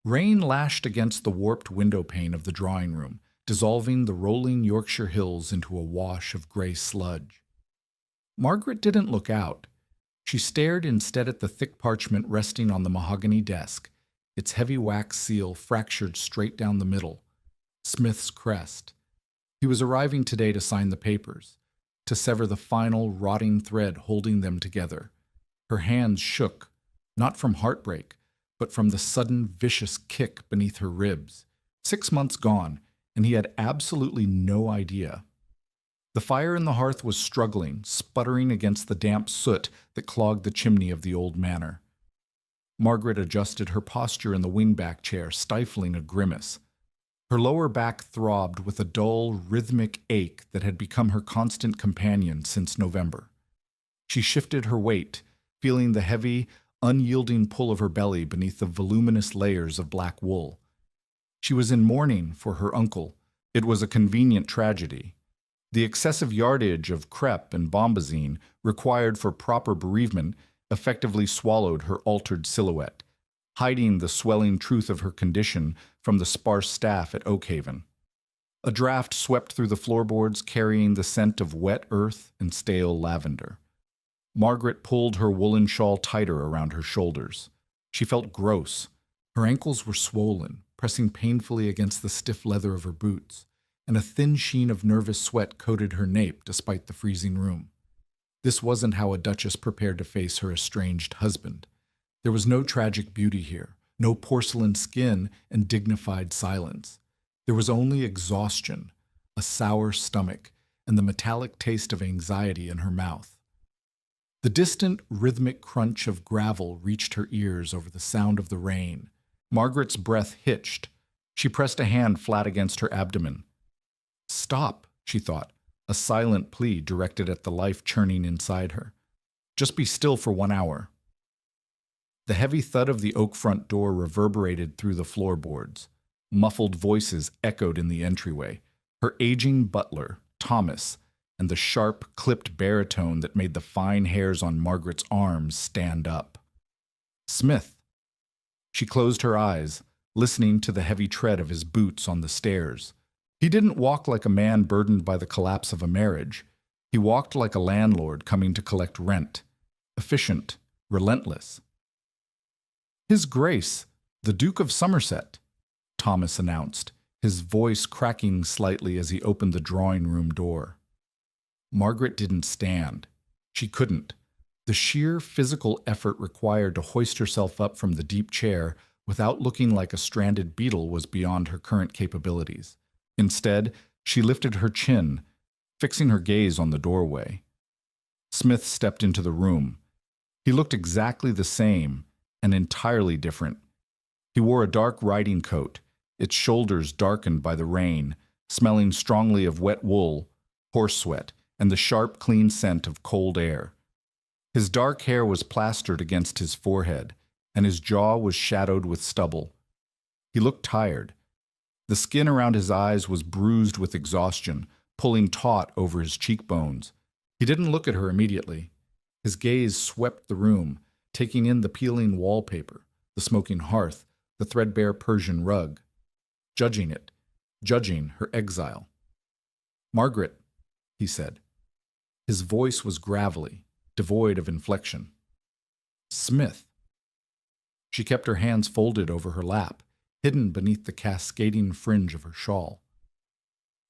Rain lashed against the warped window pane of the drawing room, dissolving the rolling Yorkshire hills into a wash of gray sludge. Margaret didn't look out. She stared instead at the thick parchment resting on the mahogany desk, its heavy wax seal fractured straight down the middle. Smith's crest. He was arriving today to sign the papers, to sever the final rotting thread holding them together. Her hands shook, not from heartbreak, but from the sudden vicious kick beneath her ribs. 6 months gone, and he had absolutely no idea. The fire in the hearth was struggling, sputtering against the damp soot that clogged the chimney of the old manor. Margaret adjusted her posture in the wingback chair, stifling a grimace. Her lower back throbbed with a dull, rhythmic ache that had become her constant companion since November. She shifted her weight, feeling the heavy, unyielding pull of her belly beneath the voluminous layers of black wool. She was in mourning for her uncle. It was a convenient tragedy. The excessive yardage of crepe and bombazine required for proper bereavement effectively swallowed her altered silhouette, hiding the swelling truth of her condition from the sparse staff at Oakhaven. A draft swept through the floorboards carrying the scent of wet earth and stale lavender. Margaret pulled her woolen shawl tighter around her shoulders. She felt gross. Her ankles were swollen, pressing painfully against the stiff leather of her boots, and a thin sheen of nervous sweat coated her nape despite the freezing room. This wasn't how a duchess prepared to face her estranged husband. There was no tragic beauty here, no porcelain skin and dignified silence. There was only exhaustion, a sour stomach, and the metallic taste of anxiety in her mouth. The distant, rhythmic crunch of gravel reached her ears over the sound of the rain. Margaret's breath hitched. She pressed a hand flat against her abdomen. Stop, she thought, a silent plea directed at the life churning inside her. Just be still for 1 hour. The heavy thud of the oak front door reverberated through the floorboards. Muffled voices echoed in the entryway. Her aging butler, Thomas, and the sharp, clipped baritone that made the fine hairs on Margaret's arms stand up. Smith. She closed her eyes, listening to the heavy tread of his boots on the stairs. He didn't walk like a man burdened by the collapse of a marriage. He walked like a landlord coming to collect rent. Efficient, relentless. His Grace, the Duke of Somerset, Thomas announced, his voice cracking slightly as he opened the drawing-room door. Margaret didn't stand. She couldn't. The sheer physical effort required to hoist herself up from the deep chair without looking like a stranded beetle was beyond her current capabilities. Instead, she lifted her chin, fixing her gaze on the doorway. Smith stepped into the room. He looked exactly the same and entirely different. He wore a dark riding coat, its shoulders darkened by the rain, smelling strongly of wet wool, horse sweat, and the sharp, clean scent of cold air. His dark hair was plastered against his forehead, and his jaw was shadowed with stubble. He looked tired. The skin around his eyes was bruised with exhaustion, pulling taut over his cheekbones. He didn't look at her immediately. His gaze swept the room, taking in the peeling wallpaper, the smoking hearth, the threadbare Persian rug, judging it, judging her exile. "Margaret," he said. His voice was gravelly, devoid of inflection. "Smith." She kept her hands folded over her lap, hidden beneath the cascading fringe of her shawl.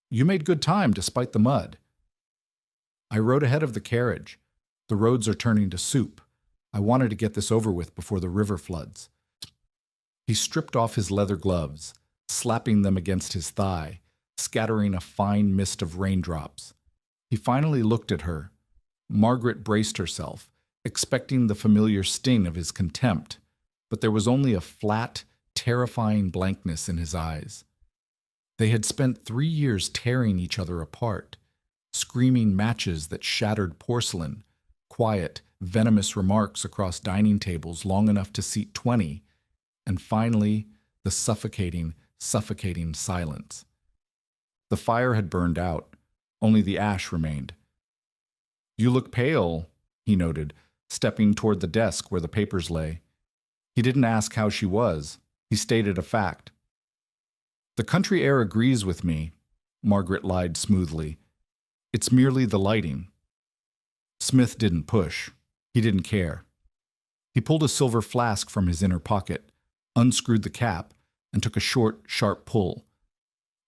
"You made good time despite the mud." "I rode ahead of the carriage. The roads are turning to soup. I wanted to get this over with before the river floods." He stripped off his leather gloves, slapping them against his thigh, scattering a fine mist of raindrops. He finally looked at her. Margaret braced herself, expecting the familiar sting of his contempt, but there was only a flat, terrifying blankness in his eyes. They had spent 3 years tearing each other apart, screaming matches that shattered porcelain, quiet, venomous remarks across dining tables long enough to seat 20, and finally, the suffocating silence. The fire had burned out. Only the ash remained. "You look pale," he noted, stepping toward the desk where the papers lay. He didn't ask how she was. He stated a fact. The country air agrees with me, Margaret lied smoothly. It's merely the lighting. Smith didn't push. He didn't care. He pulled a silver flask from his inner pocket, unscrewed the cap, and took a short, sharp pull.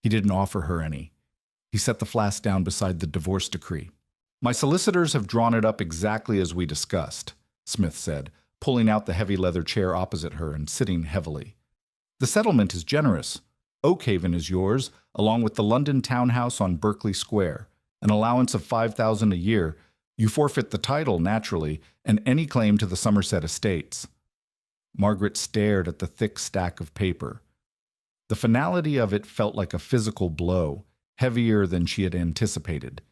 He didn't offer her any. He set the flask down beside the divorce decree. My solicitors have drawn it up exactly as we discussed, Smith said, pulling out the heavy leather chair opposite her and sitting heavily. The settlement is generous. Oakhaven is yours, along with the London townhouse on Berkeley Square, an allowance of $5,000 a year. You forfeit the title, naturally, and any claim to the Somerset estates. Margaret stared at the thick stack of paper. The finality of it felt like a physical blow, heavier than she had anticipated.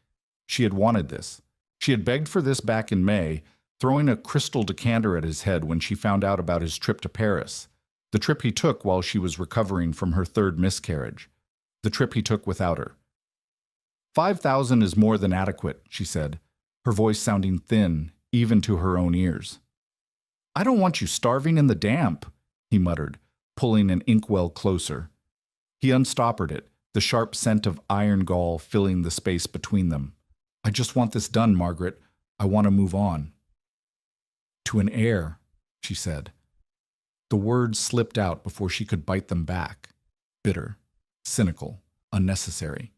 She had wanted this. She had begged for this back in May, throwing a crystal decanter at his head when she found out about his trip to Paris, the trip he took while she was recovering from her third miscarriage, the trip he took without her. 5,000 is more than adequate, she said, her voice sounding thin, even to her own ears. I don't want you starving in the damp, he muttered, pulling an inkwell closer. He unstoppered it, the sharp scent of iron gall filling the space between them. I just want this done, Margaret. I want to move on. To an heir, she said. The words slipped out before she could bite them back. Bitter, cynical, unnecessary.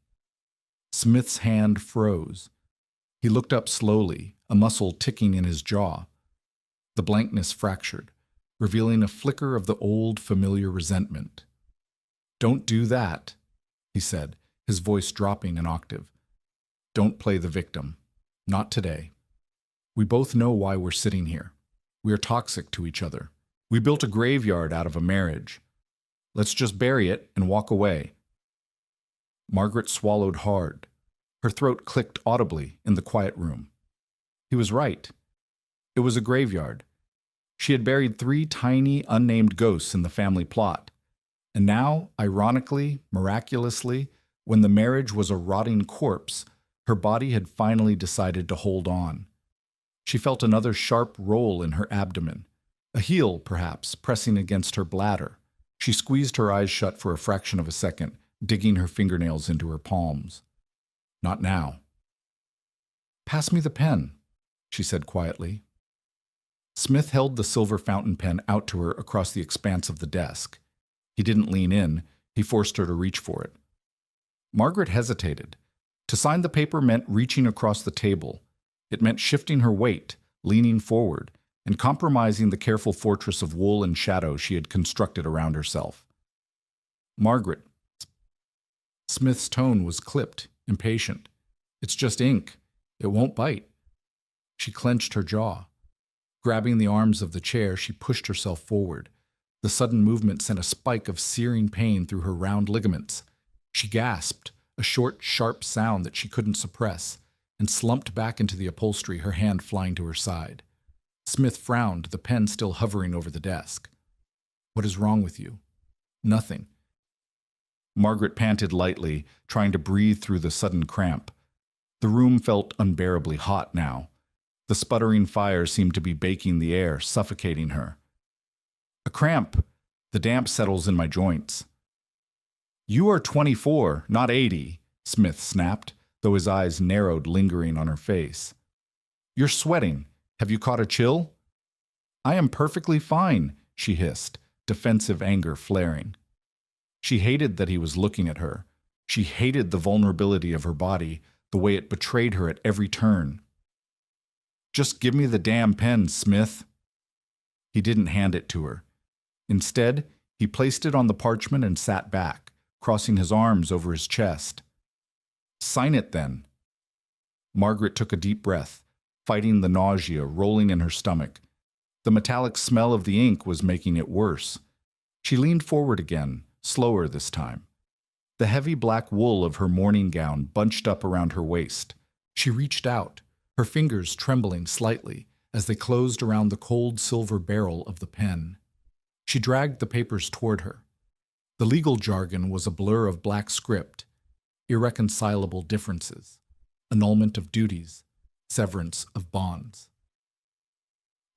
Smith's hand froze. He looked up slowly, a muscle ticking in his jaw. The blankness fractured, revealing a flicker of the old, familiar resentment. Don't do that, he said, his voice dropping an octave. Don't play the victim. Not today. We both know why we're sitting here. We are toxic to each other. We built a graveyard out of a marriage. Let's just bury it and walk away. Margaret swallowed hard. Her throat clicked audibly in the quiet room. He was right. It was a graveyard. She had buried 3 tiny, unnamed ghosts in the family plot. And now, ironically, miraculously, when the marriage was a rotting corpse, her body had finally decided to hold on. She felt another sharp roll in her abdomen, a heel, perhaps, pressing against her bladder. She squeezed her eyes shut for a fraction of a second, digging her fingernails into her palms. Not now. Pass me the pen, she said quietly. Smith held the silver fountain pen out to her across the expanse of the desk. He didn't lean in. He forced her to reach for it. Margaret hesitated. To sign the paper meant reaching across the table. It meant shifting her weight, leaning forward, and compromising the careful fortress of wool and shadow she had constructed around herself. Margaret. Smith's tone was clipped, impatient. It's just ink. It won't bite. She clenched her jaw. Grabbing the arms of the chair, she pushed herself forward. The sudden movement sent a spike of searing pain through her round ligaments. She gasped, a short, sharp sound that she couldn't suppress, and slumped back into the upholstery, her hand flying to her side. Smith frowned, the pen still hovering over the desk. What is wrong with you? Nothing. Margaret panted lightly, trying to breathe through the sudden cramp. The room felt unbearably hot now. The sputtering fire seemed to be baking the air, suffocating her. A cramp. The damp settles in my joints. You are 24, not 80, Smith snapped, though his eyes narrowed, lingering on her face. You're sweating. Have you caught a chill? I am perfectly fine, she hissed, defensive anger flaring. She hated that he was looking at her. She hated the vulnerability of her body, the way it betrayed her at every turn. Just give me the damn pen, Smith. He didn't hand it to her. Instead, he placed it on the parchment and sat back, crossing his arms over his chest. Sign it, then. Margaret took a deep breath, fighting the nausea rolling in her stomach. The metallic smell of the ink was making it worse. She leaned forward again, slower this time. The heavy black wool of her morning gown bunched up around her waist. She reached out, her fingers trembling slightly as they closed around the cold silver barrel of the pen. She dragged the papers toward her. The legal jargon was a blur of black script, irreconcilable differences, annulment of duties, severance of bonds.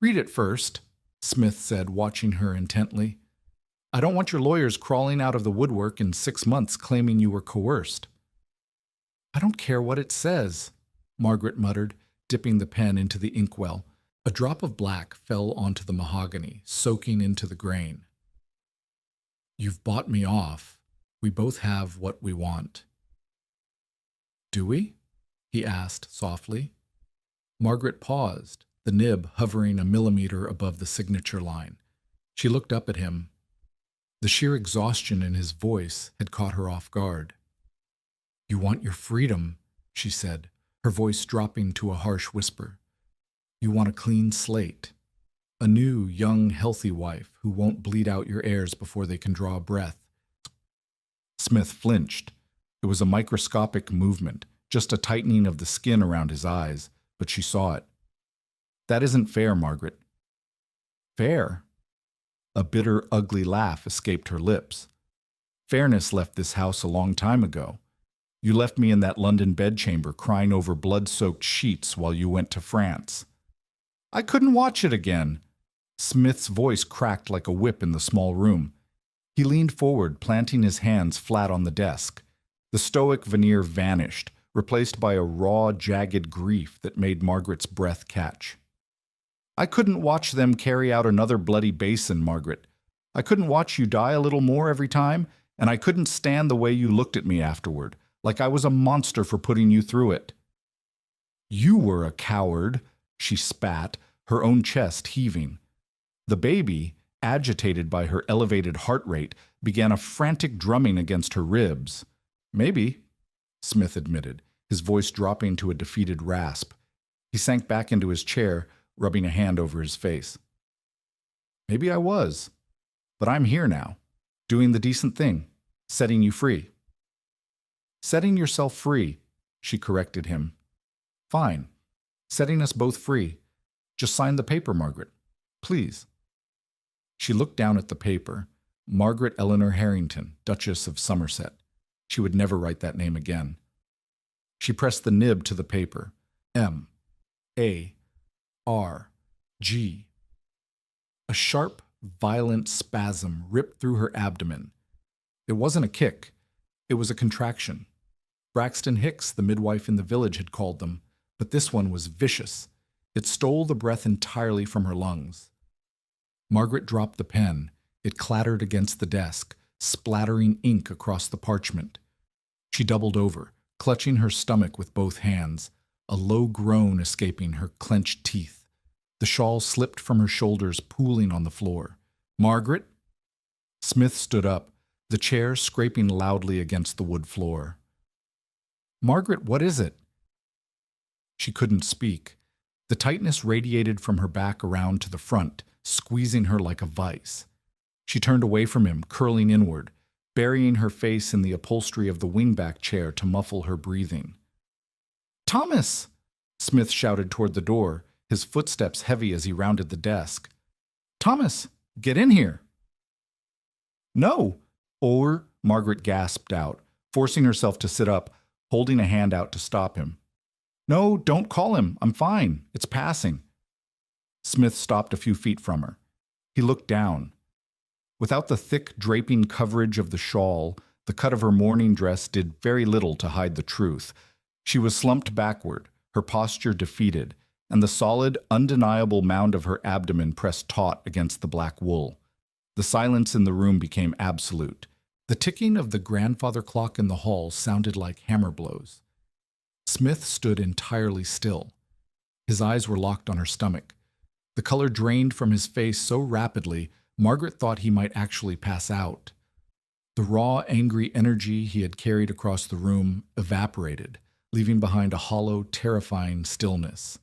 Read it first, Smith said, watching her intently. I don't want your lawyers crawling out of the woodwork in 6 months claiming you were coerced. I don't care what it says, Margaret muttered, dipping the pen into the inkwell. A drop of black fell onto the mahogany, soaking into the grain. You've bought me off. We both have what we want. Do we? He asked softly. Margaret paused, the nib hovering a millimeter above the signature line. She looked up at him. The sheer exhaustion in his voice had caught her off guard. You want your freedom, she said, her voice dropping to a harsh whisper. You want a clean slate. A new, young, healthy wife who won't bleed out your heirs before they can draw a breath. Smith flinched. It was a microscopic movement, just a tightening of the skin around his eyes, but she saw it. That isn't fair, Margaret. Fair? A bitter, ugly laugh escaped her lips. Fairness left this house a long time ago. You left me in that London bedchamber crying over blood-soaked sheets while you went to France. I couldn't watch it again. Smith's voice cracked like a whip in the small room. He leaned forward, planting his hands flat on the desk. The stoic veneer vanished, replaced by a raw, jagged grief that made Margaret's breath catch. I couldn't watch them carry out another bloody basin, Margaret. I couldn't watch you die a little more every time, and I couldn't stand the way you looked at me afterward, like I was a monster for putting you through it. You were a coward, she spat, her own chest heaving. The baby, agitated by her elevated heart rate, began a frantic drumming against her ribs. Maybe, Smith admitted, his voice dropping to a defeated rasp. He sank back into his chair, rubbing a hand over his face. Maybe I was, but I'm here now, doing the decent thing, setting you free. Setting yourself free, she corrected him. Fine, setting us both free. Just sign the paper, Margaret, please. She looked down at the paper. Margaret Eleanor Harrington, Duchess of Somerset. She would never write that name again. She pressed the nib to the paper. M. A. R. G. A sharp, violent spasm ripped through her abdomen. It wasn't a kick. It was a contraction. Braxton Hicks, the midwife in the village, had called them, but this one was vicious. It stole the breath entirely from her lungs. Margaret dropped the pen. It clattered against the desk, splattering ink across the parchment. She doubled over, clutching her stomach with both hands, a low groan escaping her clenched teeth. The shawl slipped from her shoulders, pooling on the floor. Margaret? Smith stood up, the chair scraping loudly against the wood floor. Margaret, what is it? She couldn't speak. The tightness radiated from her back around to the front, squeezing her like a vice. She turned away from him, curling inward, burying her face in the upholstery of the wingback chair to muffle her breathing. Thomas! Smith shouted toward the door, his footsteps heavy as he rounded the desk. Thomas, get in here! No! Or, Margaret gasped out, forcing herself to sit up, holding a hand out to stop him. No, don't call him. I'm fine. It's passing. Smith stopped a few feet from her. He looked down. Without the thick, draping coverage of the shawl, the cut of her mourning dress did very little to hide the truth. She was slumped backward, her posture defeated, and the solid, undeniable mound of her abdomen pressed taut against the black wool. The silence in the room became absolute. The ticking of the grandfather clock in the hall sounded like hammer blows. Smith stood entirely still. His eyes were locked on her stomach. The color drained from his face so rapidly, Margaret thought he might actually pass out. The raw, angry energy he had carried across the room evaporated, leaving behind a hollow, terrifying stillness.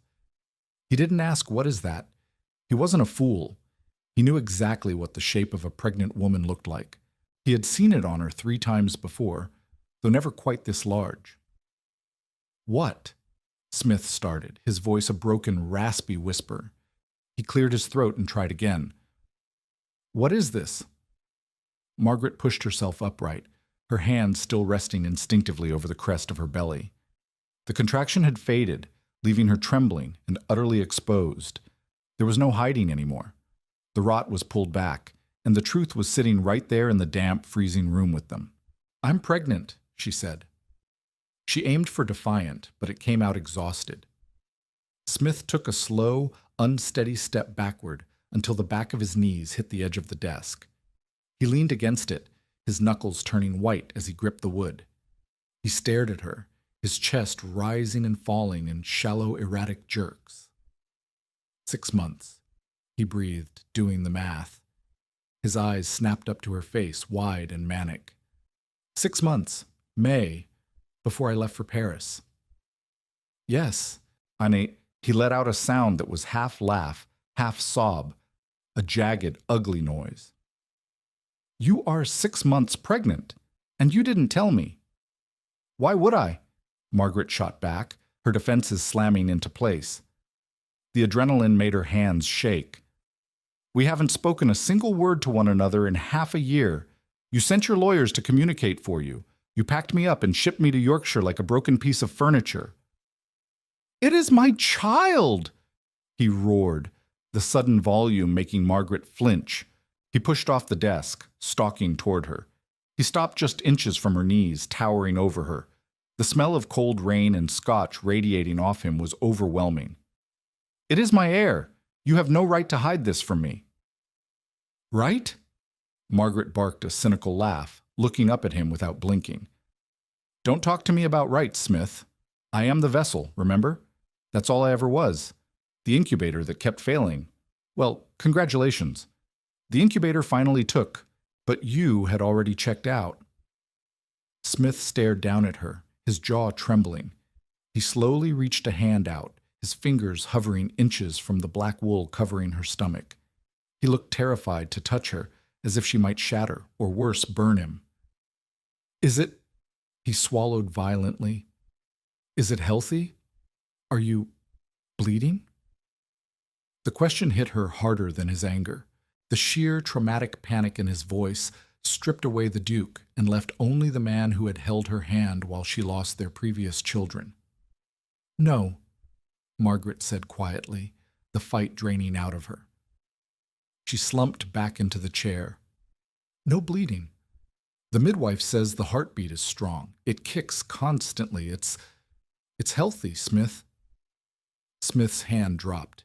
He didn't ask, "What is that?" He wasn't a fool. He knew exactly what the shape of a pregnant woman looked like. He had seen it on her 3 times before, though never quite this large. What? Smith started, his voice a broken, raspy whisper. He cleared his throat and tried again. What is this? Margaret pushed herself upright, her hands still resting instinctively over the crest of her belly. The contraction had faded, leaving her trembling and utterly exposed. There was no hiding anymore. The rot was pulled back, and the truth was sitting right there in the damp, freezing room with them. "I'm pregnant," she said. She aimed for defiant, but it came out exhausted. Smith took a slow, unsteady step backward until the back of his knees hit the edge of the desk. He leaned against it, his knuckles turning white as he gripped the wood. He stared at her, his chest rising and falling in shallow, erratic jerks. 6 months, he breathed, doing the math. His eyes snapped up to her face, wide and manic. 6 months, May, before I left for Paris. Yes, he let out a sound that was half laugh, half sob, a jagged, ugly noise. "You are 6 months pregnant, and you didn't tell me." "Why would I?" Margaret shot back, her defenses slamming into place. The adrenaline made her hands shake. "We haven't spoken a single word to one another in half a year. You sent your lawyers to communicate for you. You packed me up and shipped me to Yorkshire like a broken piece of furniture." "It is my child!" he roared, the sudden volume making Margaret flinch. He pushed off the desk, stalking toward her. He stopped just inches from her knees, towering over her. The smell of cold rain and scotch radiating off him was overwhelming. "It is my heir. You have no right to hide this from me." "Right?" Margaret barked a cynical laugh, looking up at him without blinking. "Don't talk to me about rights, Smith. I am the vessel, remember? That's all I ever was. The incubator that kept failing. Well, congratulations. The incubator finally took, but you had already checked out." Smith stared down at her, his jaw trembling. He slowly reached a hand out, his fingers hovering inches from the black wool covering her stomach. He looked terrified to touch her, as if she might shatter, or worse, burn him. "Is it?" He swallowed violently. "Is it healthy? Are you bleeding?" The question hit her harder than his anger. The sheer traumatic panic in his voice stripped away the Duke and left only the man who had held her hand while she lost their previous children. "No," Margaret said quietly, the fight draining out of her. She slumped back into the chair. "No bleeding. The midwife says the heartbeat is strong. It kicks constantly. It's healthy, Smith." Smith's hand dropped.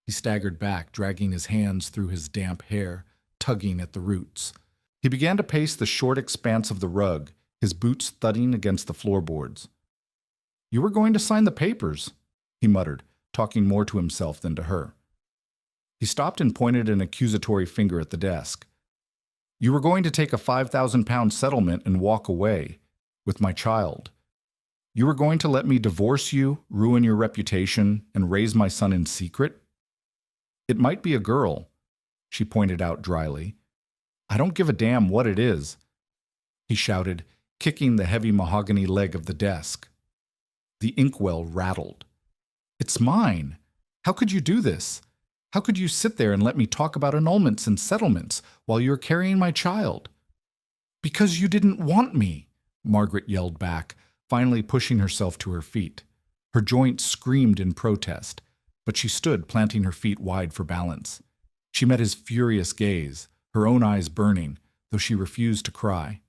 He staggered back, dragging his hands through his damp hair, tugging at the roots. He began to pace the short expanse of the rug, his boots thudding against the floorboards. "You were going to sign the papers," he muttered, talking more to himself than to her. He stopped and pointed an accusatory finger at the desk. "You were going to take a £5,000 settlement and walk away, with my child. You were going to let me divorce you, ruin your reputation, and raise my son in secret? It might be a girl," she pointed out dryly. "I don't give a damn what it is," he shouted, kicking the heavy mahogany leg of the desk. The inkwell rattled. "It's mine. How could you do this? How could you sit there and let me talk about annulments and settlements while you're carrying my child?" "Because you didn't want me," Margaret yelled back, finally pushing herself to her feet. Her joints screamed in protest, but she stood, planting her feet wide for balance. She met his furious gaze, her own eyes burning, though she refused to cry.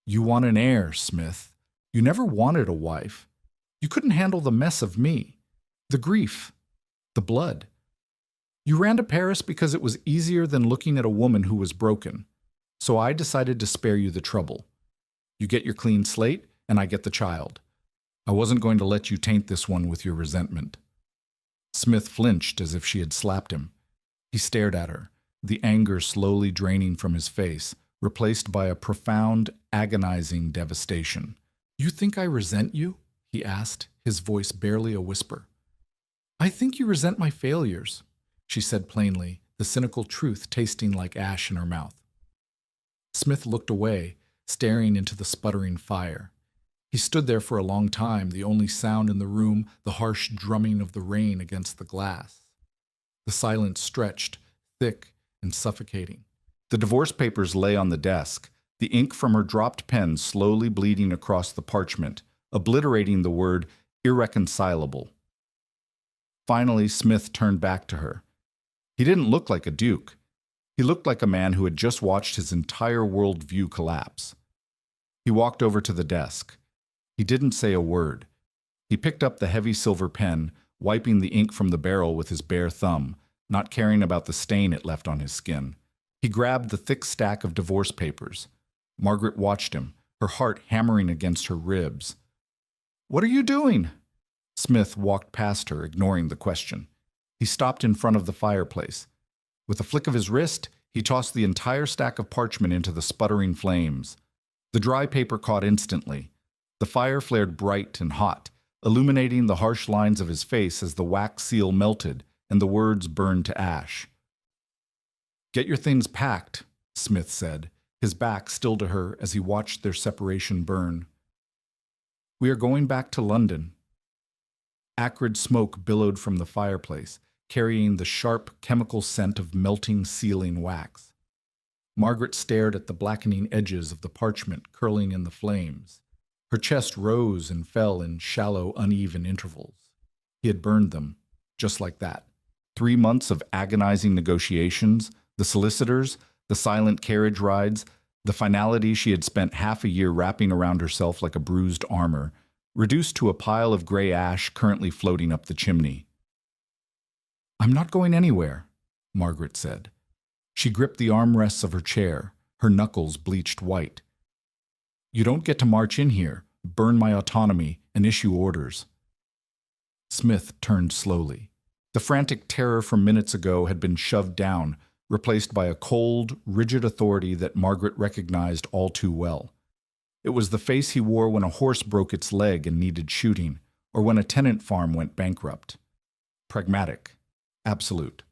"You want an heir, Smith. You never wanted a wife. You couldn't handle the mess of me, the grief, the blood. You ran to Paris because it was easier than looking at a woman who was broken. So I decided to spare you the trouble. You get your clean slate, and I get the child. I wasn't going to let you taint this one with your resentment." Smith flinched as if she had slapped him. He stared at her, the anger slowly draining from his face, replaced by a profound, agonizing devastation. "You think I resent you?" he asked, his voice barely a whisper. "I think you resent my failures," she said plainly, the cynical truth tasting like ash in her mouth. Smith looked away, staring into the sputtering fire. He stood there for a long time, the only sound in the room the harsh drumming of the rain against the glass. The silence stretched, thick and suffocating. The divorce papers lay on the desk, the ink from her dropped pen slowly bleeding across the parchment, obliterating the word irreconcilable. Finally, Smith turned back to her. He didn't look like a duke. He looked like a man who had just watched his entire world view collapse. He walked over to the desk. He didn't say a word. He picked up the heavy silver pen, wiping the ink from the barrel with his bare thumb, not caring about the stain it left on his skin. He grabbed the thick stack of divorce papers. Margaret watched him, her heart hammering against her ribs. "What are you doing?" Smith walked past her, ignoring the question. He stopped in front of the fireplace. With a flick of his wrist, he tossed the entire stack of parchment into the sputtering flames. The dry paper caught instantly. The fire flared bright and hot, illuminating the harsh lines of his face as the wax seal melted and the words burned to ash. "Get your things packed," Smith said, his back still to her as he watched their separation burn. "We are going back to London." Acrid smoke billowed from the fireplace, carrying the sharp chemical scent of melting sealing wax. Margaret stared at the blackening edges of the parchment curling in the flames. Her chest rose and fell in shallow, uneven intervals. He had burned them, just like that. 3 months of agonizing negotiations, the solicitors, the silent carriage rides, the finality she had spent half a year wrapping around herself like a bruised armor, reduced to a pile of gray ash currently floating up the chimney. "I'm not going anywhere," Margaret said. She gripped the armrests of her chair, her knuckles bleached white. "You don't get to march in here, burn my autonomy, and issue orders." Smith turned slowly. The frantic terror from minutes ago had been shoved down, replaced by a cold, rigid authority that Margaret recognized all too well. It was the face he wore when a horse broke its leg and needed shooting, or when a tenant farm went bankrupt. Pragmatic. Absolute.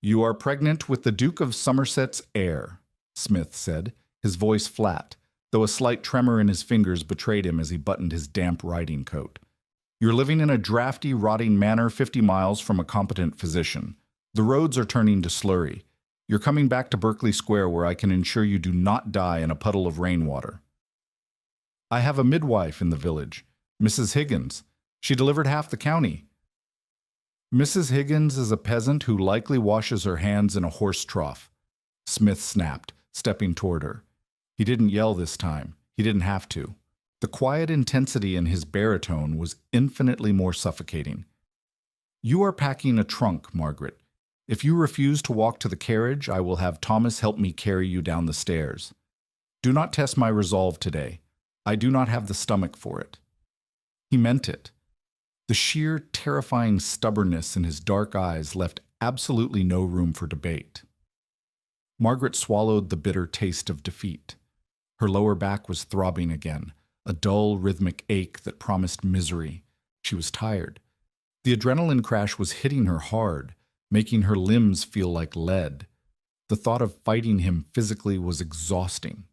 "You are pregnant with the Duke of Somerset's heir," Smith said, his voice flat, though a slight tremor in his fingers betrayed him as he buttoned his damp riding coat. "You're living in a drafty, rotting manor 50 miles from a competent physician. The roads are turning to slurry. You're coming back to Berkeley Square where I can ensure you do not die in a puddle of rainwater. I have a midwife in the village, Mrs. Higgins. She delivered half the county." "Mrs. Higgins is a peasant who likely washes her hands in a horse trough," Smith snapped, stepping toward her. He didn't yell this time. He didn't have to. The quiet intensity in his baritone was infinitely more suffocating. "You are packing a trunk, Margaret. If you refuse to walk to the carriage, I will have Thomas help me carry you down the stairs. Do not test my resolve today. I do not have the stomach for it." He meant it. The sheer, terrifying stubbornness in his dark eyes left absolutely no room for debate. Margaret swallowed the bitter taste of defeat. Her lower back was throbbing again, a dull, rhythmic ache that promised misery. She was tired. The adrenaline crash was hitting her hard, making her limbs feel like lead. The thought of fighting him physically was exhausting.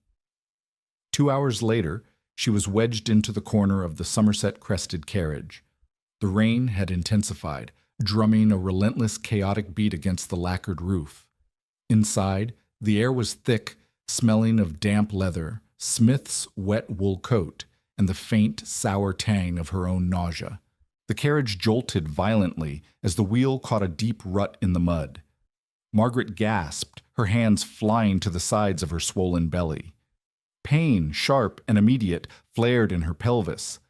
2 hours later, she was wedged into the corner of the Somerset-crested carriage. The rain had intensified, drumming a relentless, chaotic beat against the lacquered roof. Inside, the air was thick, smelling of damp leather, Smith's wet wool coat, and the faint, sour tang of her own nausea. The carriage jolted violently as the wheel caught a deep rut in the mud. Margaret gasped, her hands flying to the sides of her swollen belly. Pain, sharp and immediate, flared in her pelvis.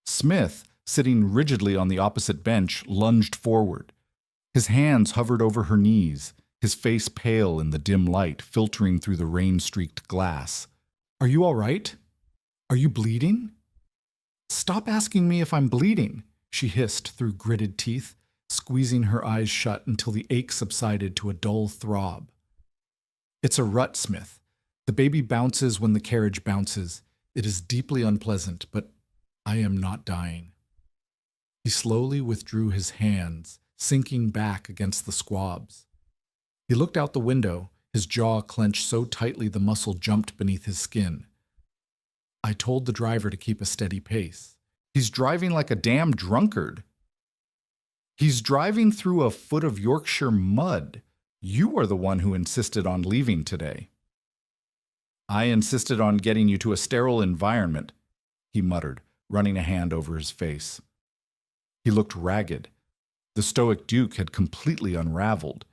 Smith, sitting rigidly on the opposite bench, lunged forward. His hands hovered over her knees, his face pale in the dim light filtering through the rain-streaked glass. "Are you all right? Are you bleeding?" "Stop asking me if I'm bleeding," she hissed through gritted teeth, squeezing her eyes shut until the ache subsided to a dull throb. "It's a rut, Smith. The baby bounces when the carriage bounces. It is deeply unpleasant, but I am not dying." He slowly withdrew his hands, sinking back against the squabs. He looked out the window, his jaw clenched so tightly the muscle jumped beneath his skin. "I told the driver to keep a steady pace. He's driving like a damn drunkard. He's driving through a foot of Yorkshire mud. You are the one who insisted on leaving today." "I insisted on getting you to a sterile environment," he muttered, running a hand over his face. He looked ragged. The stoic Duke had completely unraveled.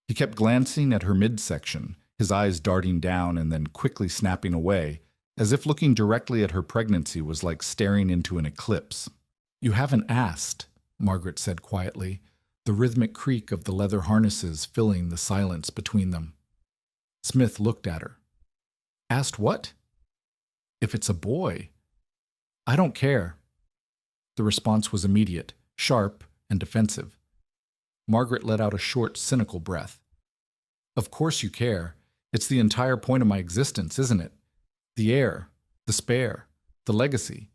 He kept glancing at her midsection, his eyes darting down and then quickly snapping away, as if looking directly at her pregnancy was like staring into an eclipse. "You haven't asked," Margaret said quietly, the rhythmic creak of the leather harnesses filling the silence between them. Smith looked at her. "Asked what?" "If it's a boy." "I don't care." The response was immediate, sharp, and defensive. Margaret let out a short, cynical breath. "Of course you care. It's the entire point of my existence, isn't it? The heir, the spare, the legacy."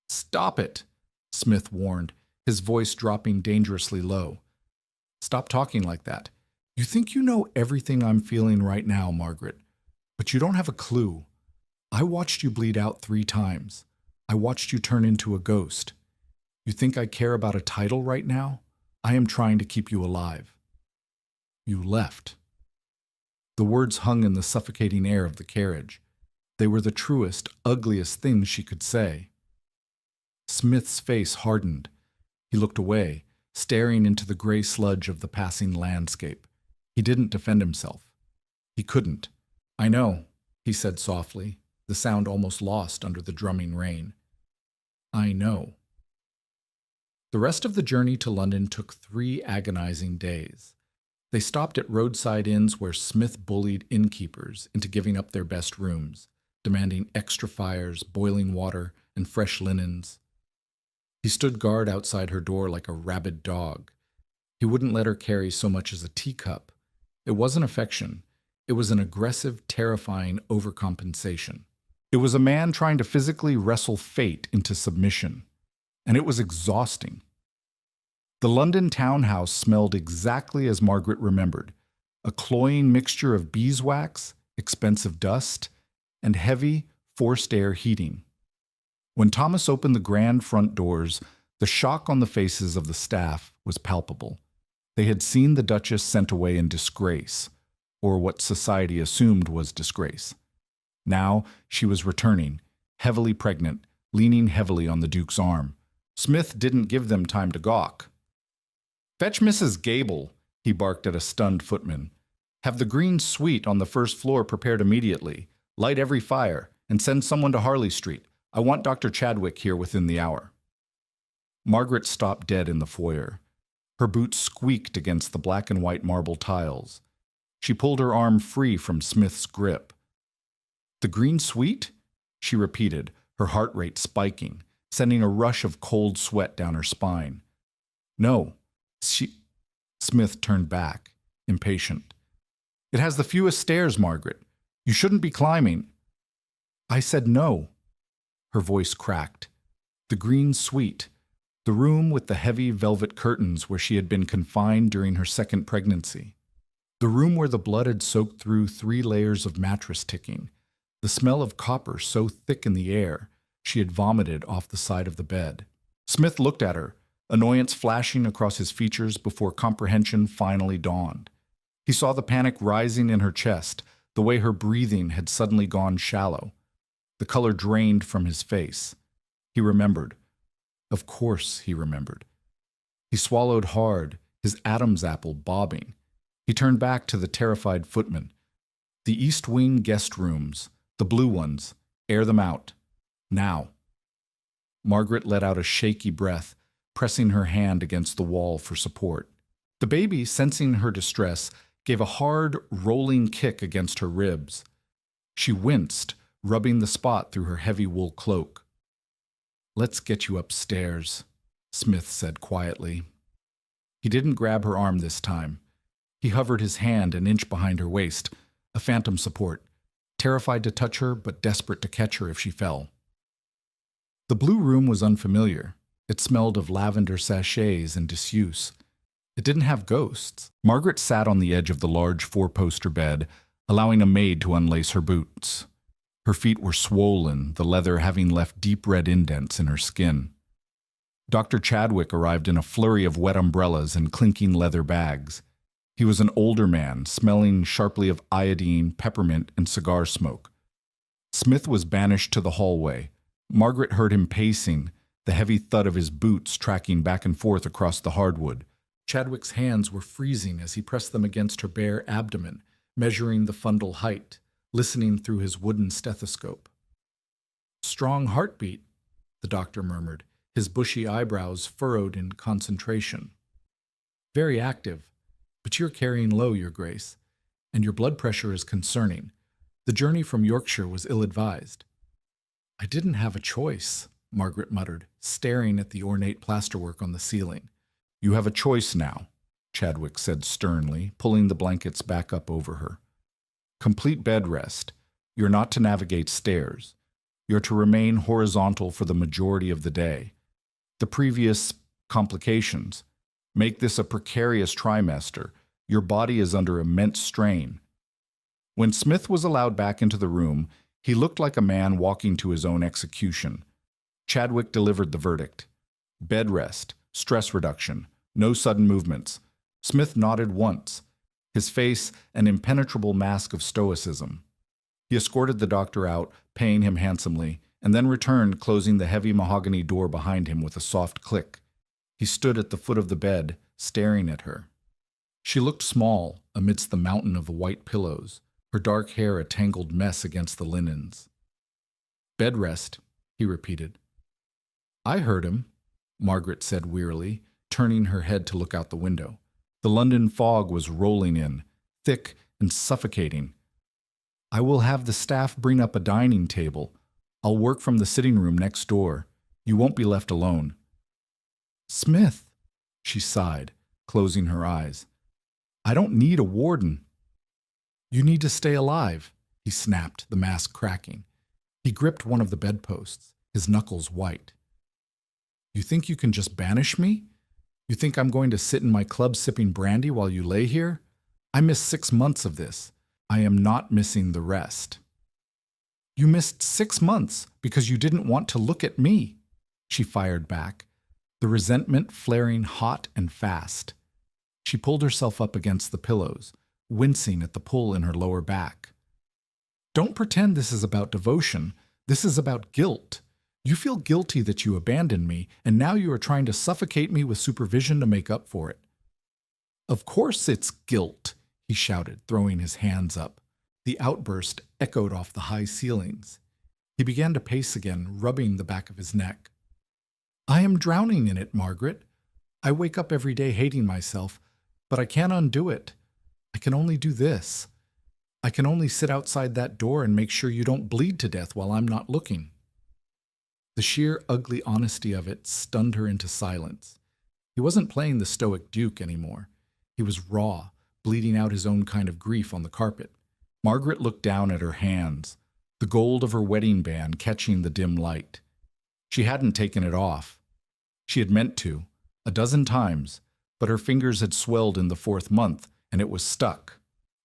"Stop it," Smith warned, his voice dropping dangerously low. "Stop talking like that. You think you know everything I'm feeling right now, Margaret, but you don't have a clue. I watched you bleed out 3 times. I watched you turn into a ghost. You think I care about a title right now? I am trying to keep you alive. You left." The words hung in the suffocating air of the carriage. They were the truest, ugliest things she could say. Smith's face hardened. He looked away, staring into the gray sludge of the passing landscape. He didn't defend himself. He couldn't. "I know," he said softly, the sound almost lost under the drumming rain. "I know." The rest of the journey to London took 3 agonizing days. They stopped at roadside inns where Smith bullied innkeepers into giving up their best rooms, demanding extra fires, boiling water, and fresh linens. He stood guard outside her door like a rabid dog. He wouldn't let her carry so much as a teacup. It wasn't affection. It was an aggressive, terrifying overcompensation. It was a man trying to physically wrestle fate into submission. And it was exhausting. The London townhouse smelled exactly as Margaret remembered, a cloying mixture of beeswax, expensive dust, and heavy, forced air heating. When Thomas opened the grand front doors, the shock on the faces of the staff was palpable. They had seen the Duchess sent away in disgrace, or what society assumed was disgrace. Now she was returning, heavily pregnant, leaning heavily on the Duke's arm. Smith didn't give them time to gawk. "Fetch Mrs. Gable," he barked at a stunned footman. "Have the green suite on the first floor prepared immediately. Light every fire, and send someone to Harley Street. I want Dr. Chadwick here within the hour." Margaret stopped dead in the foyer. Her boots squeaked against the black and white marble tiles. She pulled her arm free from Smith's grip. "The green suite?" she repeated, her heart rate spiking, sending a rush of cold sweat down her spine. "No, Smith turned back, impatient. "It has the fewest stairs, Margaret. You shouldn't be climbing." "I said no." Her voice cracked. The green suite, the room with the heavy velvet curtains where she had been confined during her second pregnancy. The room where the blood had soaked through 3 layers of mattress ticking, the smell of copper so thick in the air she had vomited off the side of the bed. Smith looked at her, annoyance flashing across his features before comprehension finally dawned. He saw the panic rising in her chest, the way her breathing had suddenly gone shallow. The color drained from his face. He remembered. Of course he remembered. He swallowed hard, his Adam's apple bobbing. He turned back to the terrified footman. "The East Wing guest rooms, the blue ones, air them out. Now." Margaret let out a shaky breath, pressing her hand against the wall for support. The baby, sensing her distress, gave a hard, rolling kick against her ribs. She winced, rubbing the spot through her heavy wool cloak. "Let's get you upstairs," Smith said quietly. He didn't grab her arm this time. He hovered his hand an inch behind her waist, a phantom support, terrified to touch her but desperate to catch her if she fell. The blue room was unfamiliar. It smelled of lavender sachets and disuse. It didn't have ghosts. Margaret sat on the edge of the large 4-poster bed, allowing a maid to unlace her boots. Her feet were swollen, the leather having left deep red indents in her skin. Dr. Chadwick arrived in a flurry of wet umbrellas and clinking leather bags. He was an older man, smelling sharply of iodine, peppermint, and cigar smoke. Smith was banished to the hallway. Margaret heard him pacing, the heavy thud of his boots tracking back and forth across the hardwood, Chadwick's hands were freezing as he pressed them against her bare abdomen, measuring the fundal height, listening through his wooden stethoscope. "Strong heartbeat," the doctor murmured, his bushy eyebrows furrowed in concentration. "Very active, but you're carrying low, Your Grace, and your blood pressure is concerning. The journey from Yorkshire was ill-advised." "I didn't have a choice," Margaret muttered, staring at the ornate plasterwork on the ceiling. "You have a choice now," Chadwick said sternly, pulling the blankets back up over her. "Complete bed rest. You're not to navigate stairs. You're to remain horizontal for the majority of the day. The previous complications make this a precarious trimester. Your body is under immense strain." When Smith was allowed back into the room, he looked like a man walking to his own execution. Chadwick delivered the verdict. Bed rest, stress reduction, no sudden movements. Smith nodded once, his face an impenetrable mask of stoicism. He escorted the doctor out, paying him handsomely, and then returned, closing the heavy mahogany door behind him with a soft click. He stood at the foot of the bed, staring at her. She looked small amidst the mountain of white pillows, her dark hair a tangled mess against the linens. "Bed rest," he repeated. "I heard him," Margaret said wearily, turning her head to look out the window. The London fog was rolling in, thick and suffocating. "I will have the staff bring up a dining table. I'll work from the sitting room next door. You won't be left alone." "Smith," she sighed, closing her eyes. "I don't need a warden." "You need to stay alive," he snapped, the mask cracking. He gripped one of the bedposts, his knuckles white. "You think you can just banish me? You think I'm going to sit in my club sipping brandy while you lay here? I missed 6 months of this. I am not missing the rest." "You missed 6 months because you didn't want to look at me," she fired back, the resentment flaring hot and fast. She pulled herself up against the pillows, wincing at the pull in her lower back. "Don't pretend this is about devotion. This is about guilt. You feel guilty that you abandoned me, and now you are trying to suffocate me with supervision to make up for it." "Of course it's guilt," he shouted, throwing his hands up. The outburst echoed off the high ceilings. He began to pace again, rubbing the back of his neck. "I am drowning in it, Margaret. I wake up every day hating myself, but I can't undo it. I can only do this. I can only sit outside that door and make sure you don't bleed to death while I'm not looking." The sheer ugly honesty of it stunned her into silence. He wasn't playing the stoic duke anymore. He was raw, bleeding out his own kind of grief on the carpet. Margaret looked down at her hands, the gold of her wedding band catching the dim light. She hadn't taken it off. She had meant to, a dozen times, but her fingers had swelled in the 4th month, and it was stuck.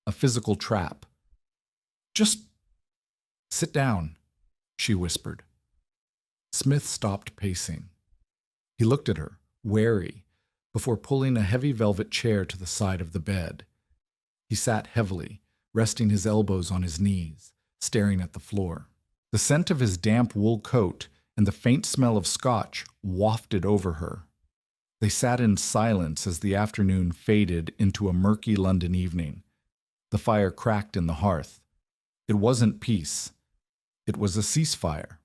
A physical trap. "Just sit down," she whispered. Smith stopped pacing. He looked at her, wary, before pulling a heavy velvet chair to the side of the bed. He sat heavily, resting his elbows on his knees, staring at the floor. The scent of his damp wool coat and the faint smell of scotch wafted over her. They sat in silence as the afternoon faded into a murky London evening. The fire cracked in the hearth. It wasn't peace. It was a ceasefire.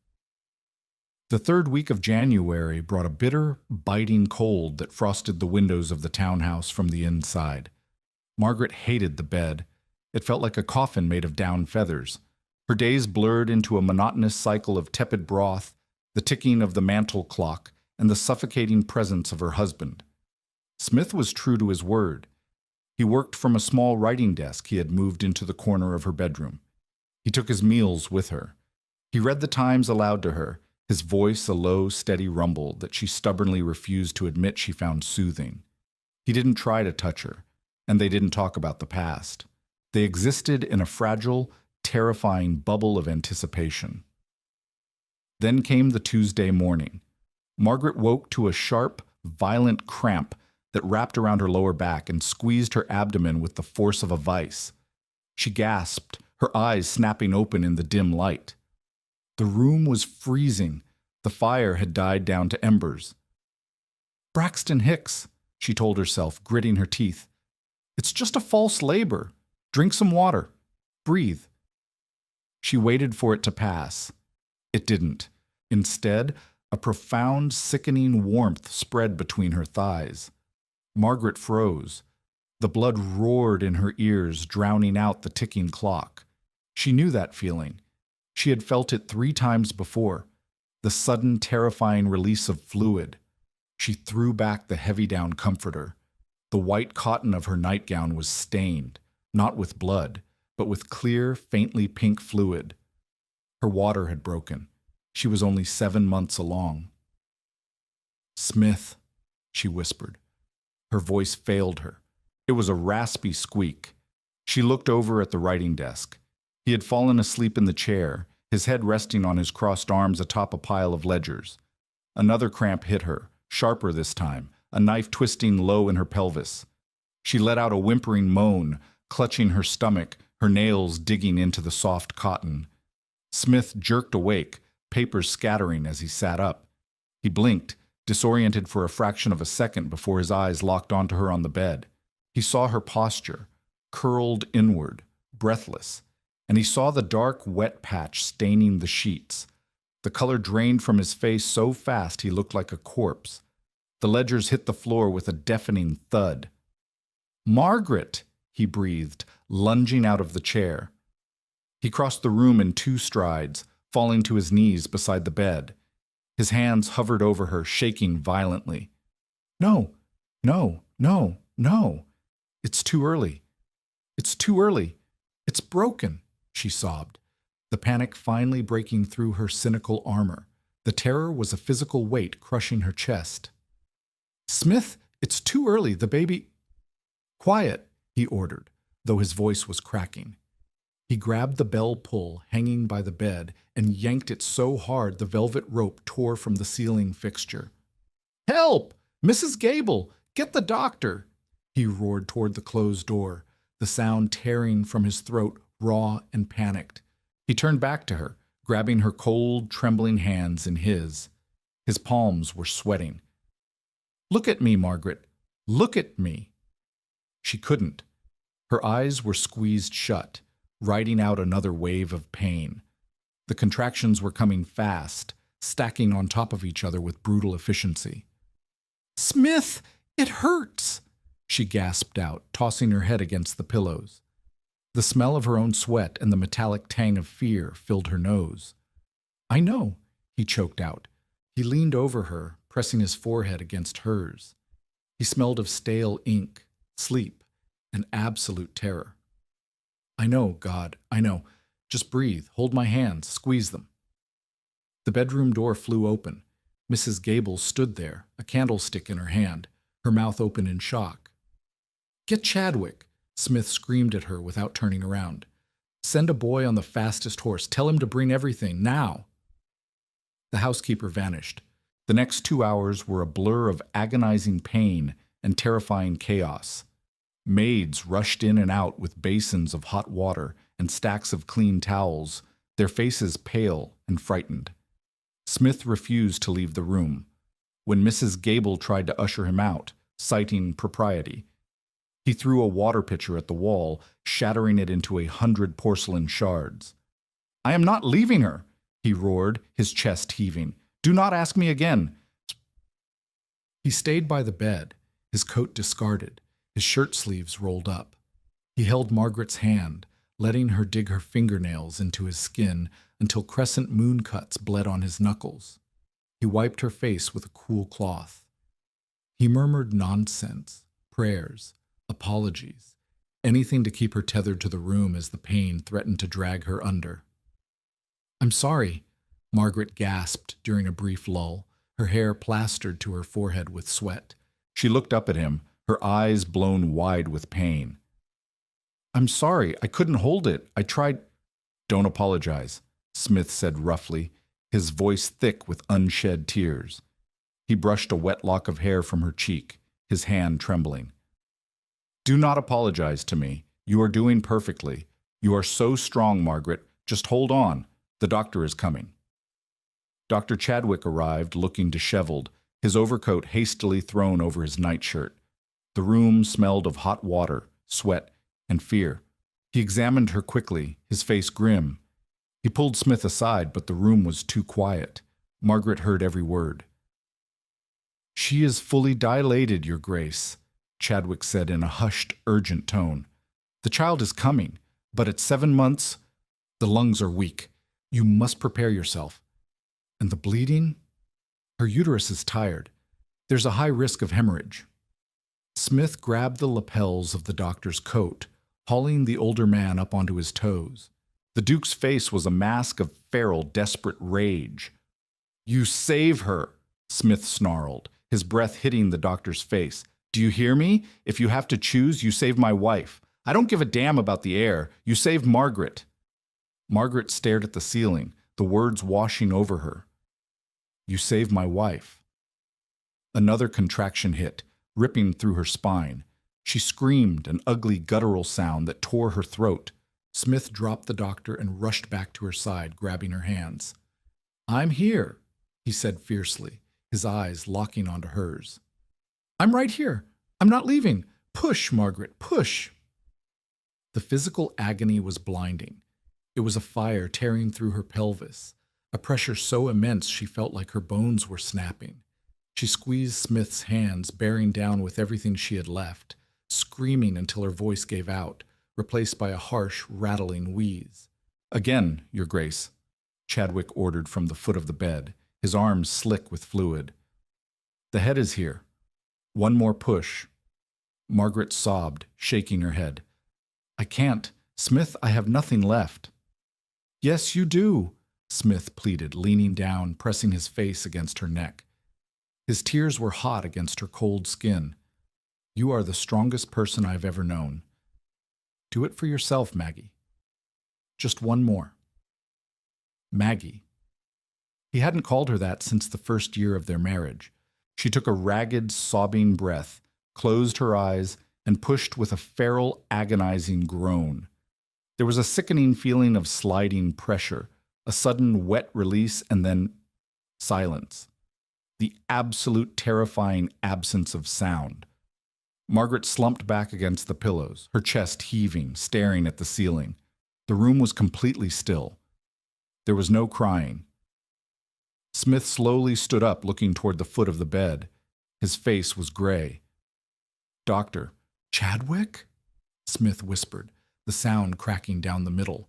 The 3rd week of January brought a bitter, biting cold that frosted the windows of the townhouse from the inside. Margaret hated the bed. It felt like a coffin made of down feathers. Her days blurred into a monotonous cycle of tepid broth, the ticking of the mantel clock, and the suffocating presence of her husband. Smith was true to his word. He worked from a small writing desk he had moved into the corner of her bedroom. He took his meals with her. He read the Times aloud to her, his voice a low, steady rumble that she stubbornly refused to admit she found soothing. He didn't try to touch her, and they didn't talk about the past. They existed in a fragile, terrifying bubble of anticipation. Then came the Tuesday morning. Margaret woke to a sharp, violent cramp that wrapped around her lower back and squeezed her abdomen with the force of a vice. She gasped, her eyes snapping open in the dim light. The room was freezing. The fire had died down to embers. "Braxton Hicks," she told herself, gritting her teeth. It's just a false labor. Drink some water. Breathe. She waited for it to pass. It didn't. Instead, a profound, sickening warmth spread between her thighs. Margaret froze. The blood roared in her ears, drowning out the ticking clock. She knew that feeling. She had felt it 3 times before. The sudden, terrifying release of fluid. She threw back the heavy-down comforter. The white cotton of her nightgown was stained, not with blood, but with clear, faintly pink fluid. Her water had broken. She was only 7 months along. "Smith," she whispered. Her voice failed her. It was a raspy squeak. She looked over at the writing desk. He had fallen asleep in the chair, his head resting on his crossed arms atop a pile of ledgers. Another cramp hit her, sharper this time, a knife twisting low in her pelvis. She let out a whimpering moan, clutching her stomach, her nails digging into the soft cotton. Smith jerked awake, papers scattering as he sat up. He blinked, disoriented for a fraction of a second before his eyes locked onto her on the bed. He saw her posture, curled inward, breathless, and he saw the dark, wet patch staining the sheets. The color drained from his face so fast he looked like a corpse. The ledgers hit the floor with a deafening thud. "Margaret!" he breathed, lunging out of the chair. He crossed the room in 2 strides, falling to his knees beside the bed. His hands hovered over her, shaking violently. "No, no, no, no. It's too early. It's too early. It's broken," she sobbed, the panic finally breaking through her cynical armor. The terror was a physical weight crushing her chest. "Smith, it's too early. The baby—" "Quiet," he ordered, though his voice was cracking. He grabbed the bell pull hanging by the bed and yanked it so hard the velvet rope tore from the ceiling fixture. "Help! Mrs. Gable! Get the doctor!" He roared toward the closed door, the sound tearing from his throat, raw and panicked. He turned back to her, grabbing her cold, trembling hands in his. His palms were sweating. "Look at me, Margaret. Look at me." She couldn't. Her eyes were squeezed shut, riding out another wave of pain. The contractions were coming fast, stacking on top of each other with brutal efficiency. "Smith, it hurts!" she gasped out, tossing her head against the pillows. The smell of her own sweat and the metallic tang of fear filled her nose. "I know," he choked out. He leaned over her, pressing his forehead against hers. He smelled of stale ink, sleep, and absolute terror. "I know, God, I know. Just breathe, hold my hands, squeeze them." The bedroom door flew open. Mrs. Gable stood there, a candlestick in her hand, her mouth open in shock. "Get Chadwick," Smith screamed at her without turning around. "Send a boy on the fastest horse. Tell him to bring everything, now." The housekeeper vanished. The next 2 hours were a blur of agonizing pain and terrifying chaos. Maids rushed in and out with basins of hot water and stacks of clean towels, their faces pale and frightened. Smith refused to leave the room. When Mrs. Gable tried to usher him out, citing propriety, he threw a water pitcher at the wall, shattering it into 100 porcelain shards. "I am not leaving her," he roared, his chest heaving. "Do not ask me again." He stayed by the bed, his coat discarded, his shirt sleeves rolled up. He held Margaret's hand, letting her dig her fingernails into his skin until crescent moon cuts bled on his knuckles. He wiped her face with a cool cloth. He murmured nonsense, prayers, apologies, anything to keep her tethered to the room as the pain threatened to drag her under. "I'm sorry," Margaret gasped during a brief lull, her hair plastered to her forehead with sweat. She looked up at him, her eyes blown wide with pain. "I'm sorry, I couldn't hold it. I tried—" "Don't apologize," Smith said roughly, his voice thick with unshed tears. He brushed a wet lock of hair from her cheek, his hand trembling. "Do not apologize to me. You are doing perfectly. You are so strong, Margaret. Just hold on. The doctor is coming." Dr. Chadwick arrived, looking disheveled, his overcoat hastily thrown over his nightshirt, The room smelled of hot water, sweat, and fear. He examined her quickly, his face grim. He pulled Smith aside, but the room was too quiet. Margaret heard every word. "She is fully dilated, Your Grace," Chadwick said in a hushed, urgent tone. "The child is coming, but at 7 months, the lungs are weak. You must prepare yourself. And the bleeding? Her uterus is tired. There's a high risk of hemorrhage." Smith grabbed the lapels of the doctor's coat, hauling the older man up onto his toes. The Duke's face was a mask of feral, desperate rage. "You save her," Smith snarled, his breath hitting the doctor's face. "Do you hear me? If you have to choose, you save my wife. I don't give a damn about the heir. You save Margaret." Margaret stared at the ceiling, the words washing over her. "You save my wife." Another contraction hit, ripping through her spine. She screamed, an ugly guttural sound that tore her throat. Smith dropped the doctor and rushed back to her side, grabbing her hands. "I'm here," he said fiercely, his eyes locking onto hers. "I'm right here. I'm not leaving. Push, Margaret, push." The physical agony was blinding. It was a fire tearing through her pelvis, a pressure so immense she felt like her bones were snapping. She squeezed Smith's hands, bearing down with everything she had left, screaming until her voice gave out, replaced by a harsh, rattling wheeze. "Again, Your Grace," Chadwick ordered from the foot of the bed, his arms slick with fluid. "The head is here. One more push." Margaret sobbed, shaking her head. "I can't. Smith, I have nothing left." "Yes, you do," Smith pleaded, leaning down, pressing his face against her neck. His tears were hot against her cold skin. "You are the strongest person I've ever known. Do it for yourself, Maggie. Just one more." Maggie. He hadn't called her that since the first year of their marriage. She took a ragged, sobbing breath, closed her eyes, and pushed with a feral, agonizing groan. There was a sickening feeling of sliding pressure, a sudden wet release, and then silence. The absolute terrifying absence of sound. Margaret slumped back against the pillows, her chest heaving, staring at the ceiling. The room was completely still. There was no crying. Smith slowly stood up, looking toward the foot of the bed. His face was gray. "Doctor." "Chadwick?" Smith whispered, the sound cracking down the middle.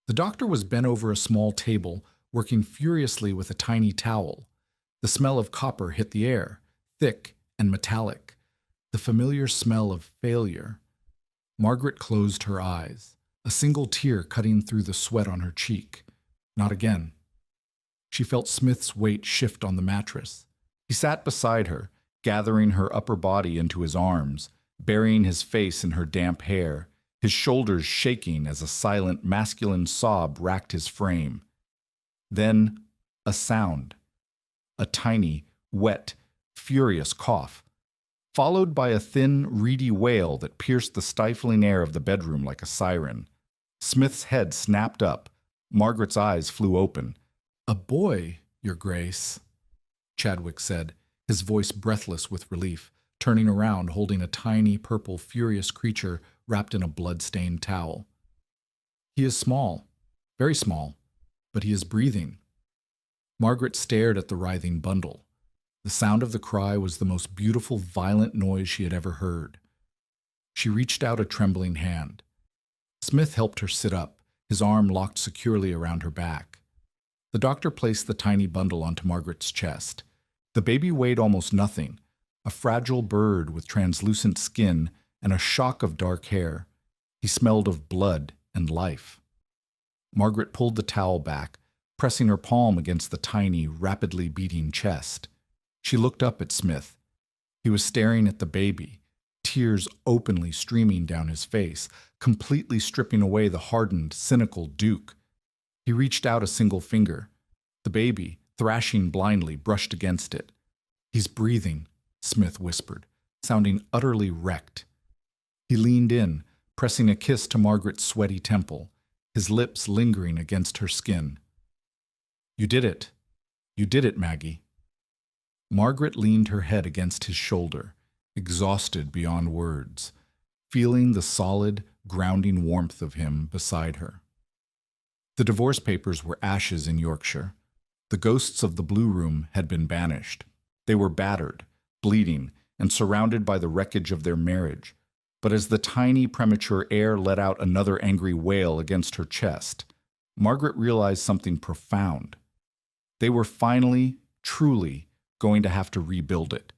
The doctor was bent over a small table, working furiously with a tiny towel. The smell of copper hit the air, thick and metallic, the familiar smell of failure. Margaret closed her eyes, a single tear cutting through the sweat on her cheek. Not again. She felt Smith's weight shift on the mattress. He sat beside her, gathering her upper body into his arms, burying his face in her damp hair, his shoulders shaking as a silent, masculine sob racked his frame. Then, a sound. A tiny, wet, furious cough, followed by a thin, reedy wail that pierced the stifling air of the bedroom like a siren. Smith's head snapped up. Margaret's eyes flew open. "A boy, Your Grace," Chadwick said, his voice breathless with relief, turning around holding a tiny, purple, furious creature wrapped in a blood-stained towel. "He is small, very small, but he is breathing." Margaret stared at the writhing bundle. The sound of the cry was the most beautiful, violent noise she had ever heard. She reached out a trembling hand. Smith helped her sit up, his arm locked securely around her back. The doctor placed the tiny bundle onto Margaret's chest. The baby weighed almost nothing, a fragile bird with translucent skin and a shock of dark hair. He smelled of blood and life. Margaret pulled the towel back, pressing her palm against the tiny, rapidly beating chest. She looked up at Smith. He was staring at the baby, tears openly streaming down his face, completely stripping away the hardened, cynical Duke. He reached out a single finger. The baby, thrashing blindly, brushed against it. "He's breathing," Smith whispered, sounding utterly wrecked. He leaned in, pressing a kiss to Margaret's sweaty temple, his lips lingering against her skin. "You did it. You did it, Maggie." Margaret leaned her head against his shoulder, exhausted beyond words, feeling the solid, grounding warmth of him beside her. The divorce papers were ashes in Yorkshire. The ghosts of the Blue Room had been banished. They were battered, bleeding, and surrounded by the wreckage of their marriage. But as the tiny, premature heir let out another angry wail against her chest, Margaret realized something profound. They were finally, truly, going to have to rebuild it.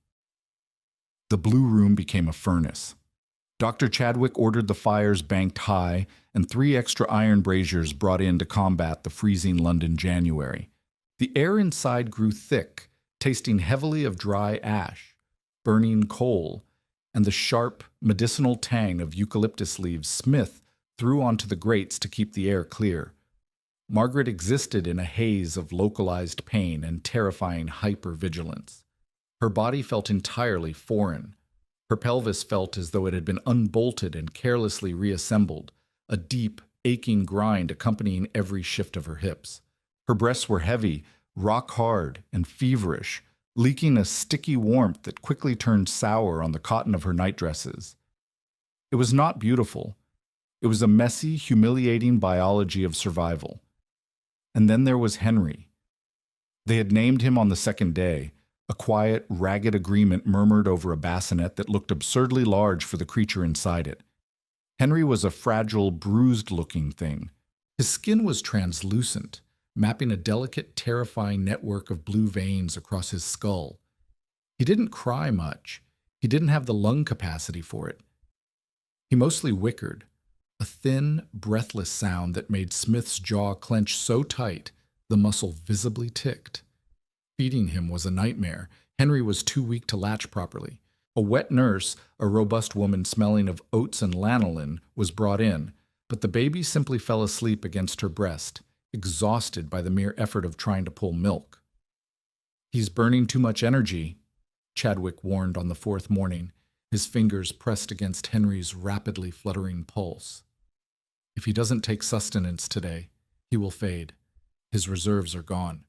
The Blue Room became a furnace. Dr. Chadwick ordered the fires banked high and 3 extra iron braziers brought in to combat the freezing London January. The air inside grew thick, tasting heavily of dry ash, burning coal, and the sharp, medicinal tang of eucalyptus leaves Smith threw onto the grates to keep the air clear. Margaret existed in a haze of localized pain and terrifying hypervigilance. Her body felt entirely foreign. Her pelvis felt as though it had been unbolted and carelessly reassembled, a deep, aching grind accompanying every shift of her hips. Her breasts were heavy, rock-hard, and feverish, leaking a sticky warmth that quickly turned sour on the cotton of her nightdresses. It was not beautiful. It was a messy, humiliating biology of survival. And then there was Henry. They had named him on the second day. A quiet, ragged agreement murmured over a bassinet that looked absurdly large for the creature inside it. Henry was a fragile, bruised-looking thing. His skin was translucent, mapping a delicate, terrifying network of blue veins across his skull. He didn't cry much. He didn't have the lung capacity for it. He mostly whickered, a thin, breathless sound that made Smith's jaw clench so tight the muscle visibly ticked. Feeding him was a nightmare. Henry was too weak to latch properly. A wet nurse, a robust woman smelling of oats and lanolin, was brought in, but the baby simply fell asleep against her breast, exhausted by the mere effort of trying to pull milk. "He's burning too much energy," Chadwick warned on the 4th morning, his fingers pressed against Henry's rapidly fluttering pulse. "If he doesn't take sustenance today, he will fade. His reserves are gone."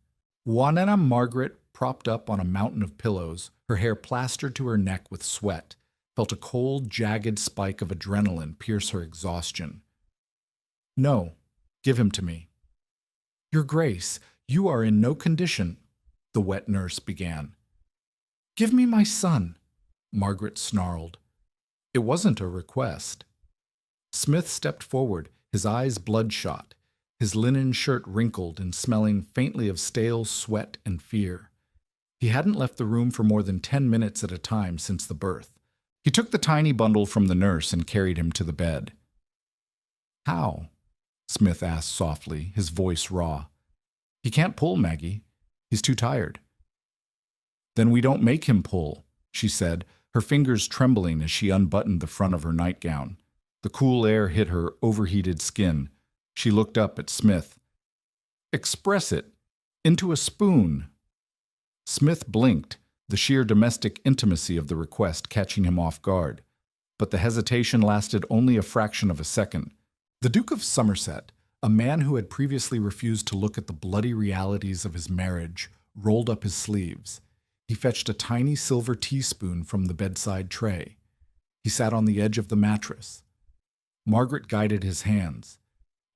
Juanetta Margaret, propped up on a mountain of pillows, her hair plastered to her neck with sweat, felt a cold, jagged spike of adrenaline pierce her exhaustion. "No, give him to me." "Your Grace, you are in no condition," the wet nurse began. "Give me my son," Margaret snarled. It wasn't a request. Smith stepped forward, his eyes bloodshot, his linen shirt wrinkled and smelling faintly of stale sweat and fear. He hadn't left the room for more than 10 minutes at a time since the birth. He took the tiny bundle from the nurse and carried him to the bed. "How?" Smith asked softly, his voice raw. "He can't pull, Maggie. He's too tired." "Then we don't make him pull," she said, her fingers trembling as she unbuttoned the front of her nightgown. The cool air hit her overheated skin. She looked up at Smith. "Express it. Into a spoon." Smith blinked, the sheer domestic intimacy of the request catching him off guard. But the hesitation lasted only a fraction of a second. The Duke of Somerset, a man who had previously refused to look at the bloody realities of his marriage, rolled up his sleeves. He fetched a tiny silver teaspoon from the bedside tray. He sat on the edge of the mattress. Margaret guided his hands.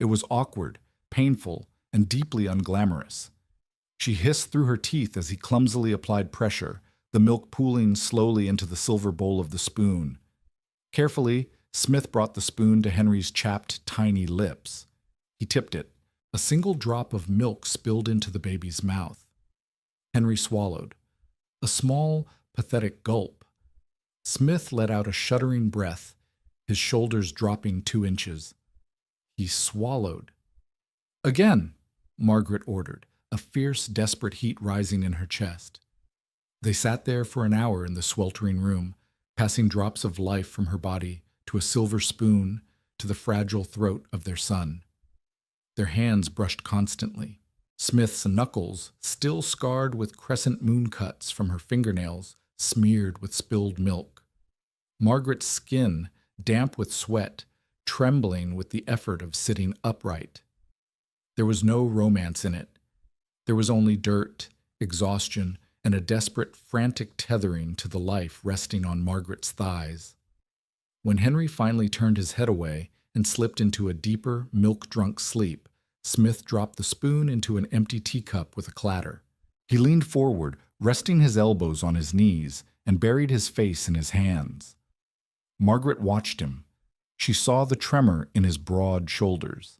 It was awkward, painful, and deeply unglamorous. She hissed through her teeth as he clumsily applied pressure, the milk pooling slowly into the silver bowl of the spoon. Carefully, Smith brought the spoon to Henry's chapped, tiny lips. He tipped it. A single drop of milk spilled into the baby's mouth. Henry swallowed. A small, pathetic gulp. Smith let out a shuddering breath, his shoulders dropping 2 inches. He swallowed. "Again," Margaret ordered, a fierce, desperate heat rising in her chest. They sat there for an hour in the sweltering room, passing drops of life from her body to a silver spoon to the fragile throat of their son. Their hands brushed constantly. Smith's knuckles, still scarred with crescent moon cuts from her fingernails, smeared with spilled milk. Margaret's skin, damp with sweat, trembling with the effort of sitting upright. There was no romance in it. There was only dirt, exhaustion, and a desperate, frantic tethering to the life resting on Margaret's thighs. When Henry finally turned his head away and slipped into a deeper, milk-drunk sleep, Smith dropped the spoon into an empty teacup with a clatter. He leaned forward, resting his elbows on his knees, and buried his face in his hands. Margaret watched him. She saw the tremor in his broad shoulders.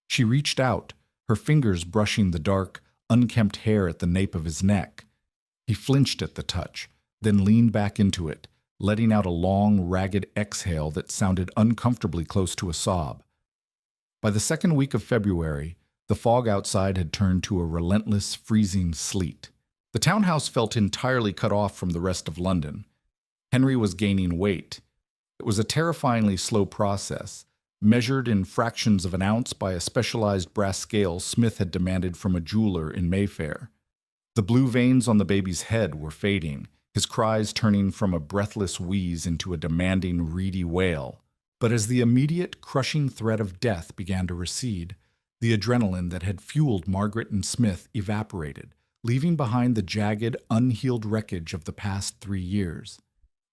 She reached out, her fingers brushing the dark, unkempt hair at the nape of his neck. He flinched at the touch, then leaned back into it, letting out a long, ragged exhale that sounded uncomfortably close to a sob. By the second week of February, the fog outside had turned to a relentless, freezing sleet. The townhouse felt entirely cut off from the rest of London. Henry was gaining weight. It was a terrifyingly slow process, measured in fractions of an ounce by a specialized brass scale Smith had demanded from a jeweler in Mayfair. The blue veins on the baby's head were fading, his cries turning from a breathless wheeze into a demanding, reedy wail. But as the immediate, crushing threat of death began to recede, the adrenaline that had fueled Margaret and Smith evaporated, leaving behind the jagged, unhealed wreckage of the past 3 years.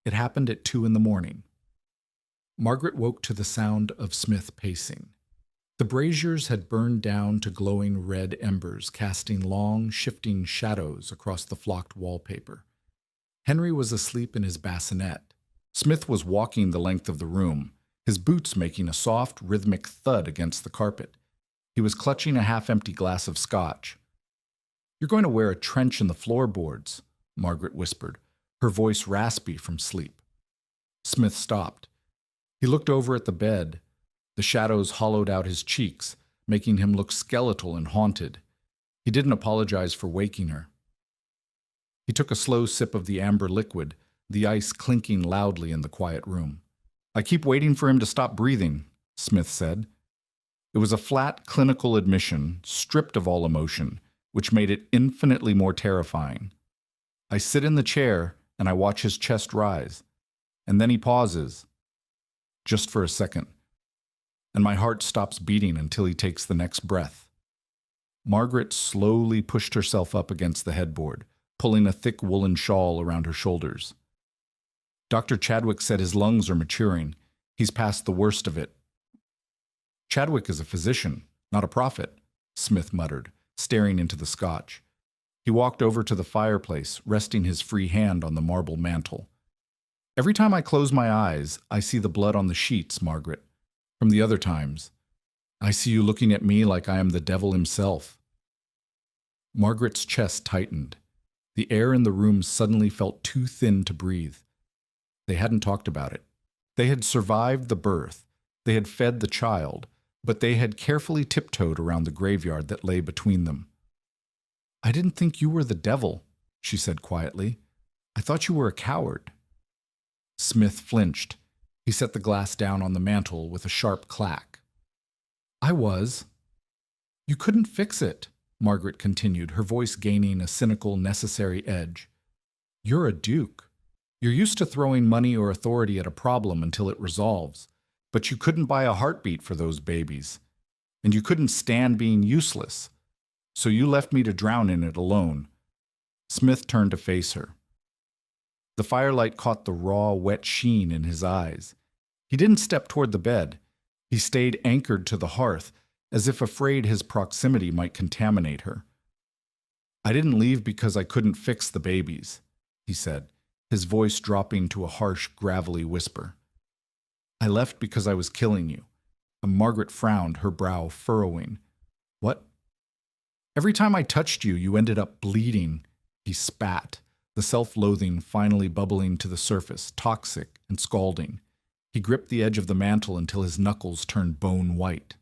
It happened at 2 a.m. Margaret woke to the sound of Smith pacing. The braziers had burned down to glowing red embers, casting long, shifting shadows across the flocked wallpaper. Henry was asleep in his bassinet. Smith was walking the length of the room, his boots making a soft, rhythmic thud against the carpet. He was clutching a half-empty glass of scotch. "You're going to wear a trench in the floorboards," Margaret whispered, her voice raspy from sleep. Smith stopped. He looked over at the bed. The shadows hollowed out his cheeks, making him look skeletal and haunted. He didn't apologize for waking her. He took a slow sip of the amber liquid, the ice clinking loudly in the quiet room. "I keep waiting for him to stop breathing," Smith said. It was a flat, clinical admission, stripped of all emotion, which made it infinitely more terrifying. "I sit in the chair, and I watch his chest rise. And then he pauses. Just for a second. And my heart stops beating until he takes the next breath." Margaret slowly pushed herself up against the headboard, pulling a thick woolen shawl around her shoulders. "Dr. Chadwick said his lungs are maturing. He's past the worst of it." "Chadwick is a physician, not a prophet," Smith muttered, staring into the scotch. He walked over to the fireplace, resting his free hand on the marble mantel. "Every time I close my eyes, I see the blood on the sheets, Margaret. From the other times, I see you looking at me like I am the devil himself." Margaret's chest tightened. The air in the room suddenly felt too thin to breathe. They hadn't talked about it. They had survived the birth. They had fed the child, but they had carefully tiptoed around the graveyard that lay between them. "I didn't think you were the devil," she said quietly. "I thought you were a coward." Smith flinched. He set the glass down on the mantel with a sharp clack. "I was." "You couldn't fix it," Margaret continued, her voice gaining a cynical, necessary edge. "You're a duke. You're used to throwing money or authority at a problem until it resolves. But you couldn't buy a heartbeat for those babies. And you couldn't stand being useless. So you left me to drown in it alone." Smith turned to face her. The firelight caught the raw, wet sheen in his eyes. He didn't step toward the bed. He stayed anchored to the hearth, as if afraid his proximity might contaminate her. "I didn't leave because I couldn't fix the babies," he said, his voice dropping to a harsh, gravelly whisper. "I left because I was killing you." And Margaret frowned, her brow furrowing. "What?" "Every time I touched you, you ended up bleeding," he spat, the self-loathing finally bubbling to the surface, toxic and scalding. He gripped the edge of the mantel until his knuckles turned bone white.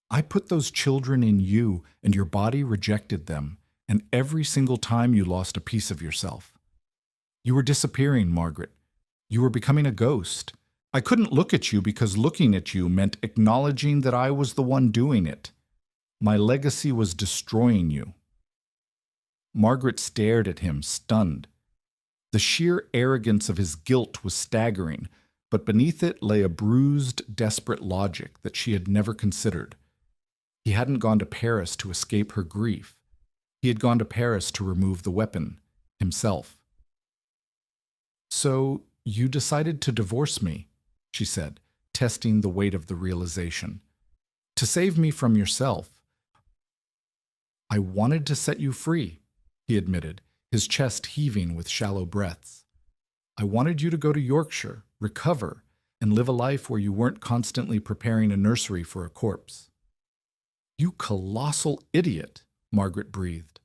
"I put those children in you, and your body rejected them, and every single time you lost a piece of yourself. You were disappearing, Margaret. You were becoming a ghost. I couldn't look at you because looking at you meant acknowledging that I was the one doing it. My legacy was destroying you." Margaret stared at him, stunned. The sheer arrogance of his guilt was staggering, but beneath it lay a bruised, desperate logic that she had never considered. He hadn't gone to Paris to escape her grief. He had gone to Paris to remove the weapon, himself. "So you decided to divorce me," she said, testing the weight of the realization. "To save me from yourself." "I wanted to set you free," he admitted, his chest heaving with shallow breaths. "I wanted you to go to Yorkshire, recover, and live a life where you weren't constantly preparing a nursery for a corpse." "You colossal idiot," Margaret breathed.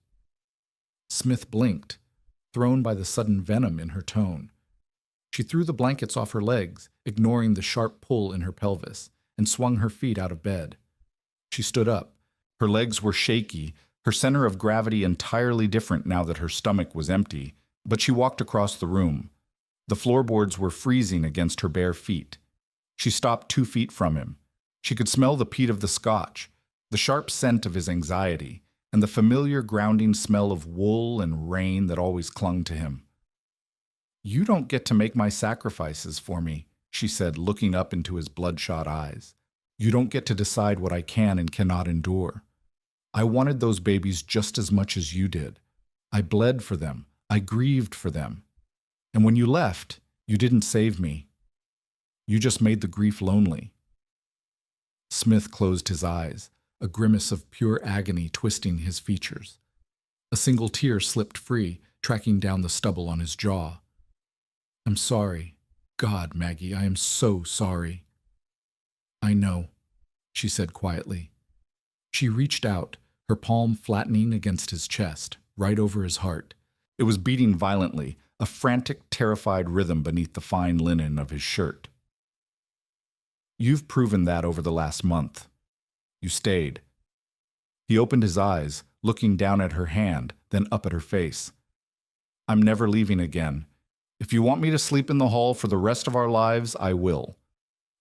Smith blinked, thrown by the sudden venom in her tone. She threw the blankets off her legs, ignoring the sharp pull in her pelvis, and swung her feet out of bed. She stood up. Her legs were shaky, her center of gravity entirely different now that her stomach was empty, but she walked across the room. The floorboards were freezing against her bare feet. She stopped 2 feet from him. She could smell the peat of the scotch, the sharp scent of his anxiety, and the familiar grounding smell of wool and rain that always clung to him. "You don't get to make my sacrifices for me," she said, looking up into his bloodshot eyes. "You don't get to decide what I can and cannot endure. I wanted those babies just as much as you did. I bled for them. I grieved for them. And when you left, you didn't save me. You just made the grief lonely." Smith closed his eyes, a grimace of pure agony twisting his features. A single tear slipped free, tracking down the stubble on his jaw. "I'm sorry. God, Maggie, I am so sorry." "I know," she said quietly. She reached out, her palm flattening against his chest, right over his heart. It was beating violently, a frantic, terrified rhythm beneath the fine linen of his shirt. "You've proven that over the last month. You stayed." He opened his eyes, looking down at her hand, then up at her face. "I'm never leaving again. If you want me to sleep in the hall for the rest of our lives, I will.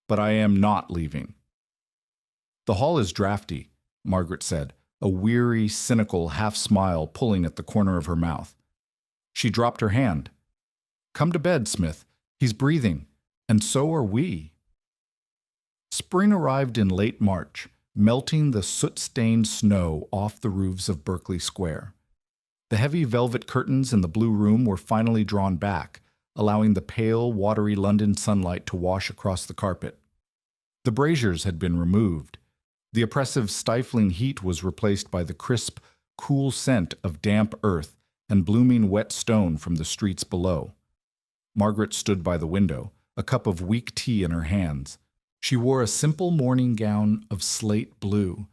But I am not leaving." "The hall is drafty," Margaret said, a weary, cynical half-smile pulling at the corner of her mouth. She dropped her hand. "Come to bed, Smith. He's breathing. And so are we." Spring arrived in late March, melting the soot-stained snow off the roofs of Berkeley Square. The heavy velvet curtains in the blue room were finally drawn back, allowing the pale, watery London sunlight to wash across the carpet. The braziers had been removed. The oppressive, stifling heat was replaced by the crisp, cool scent of damp earth and blooming wet stone from the streets below. Margaret stood by the window, a cup of weak tea in her hands. She wore a simple morning gown of slate blue,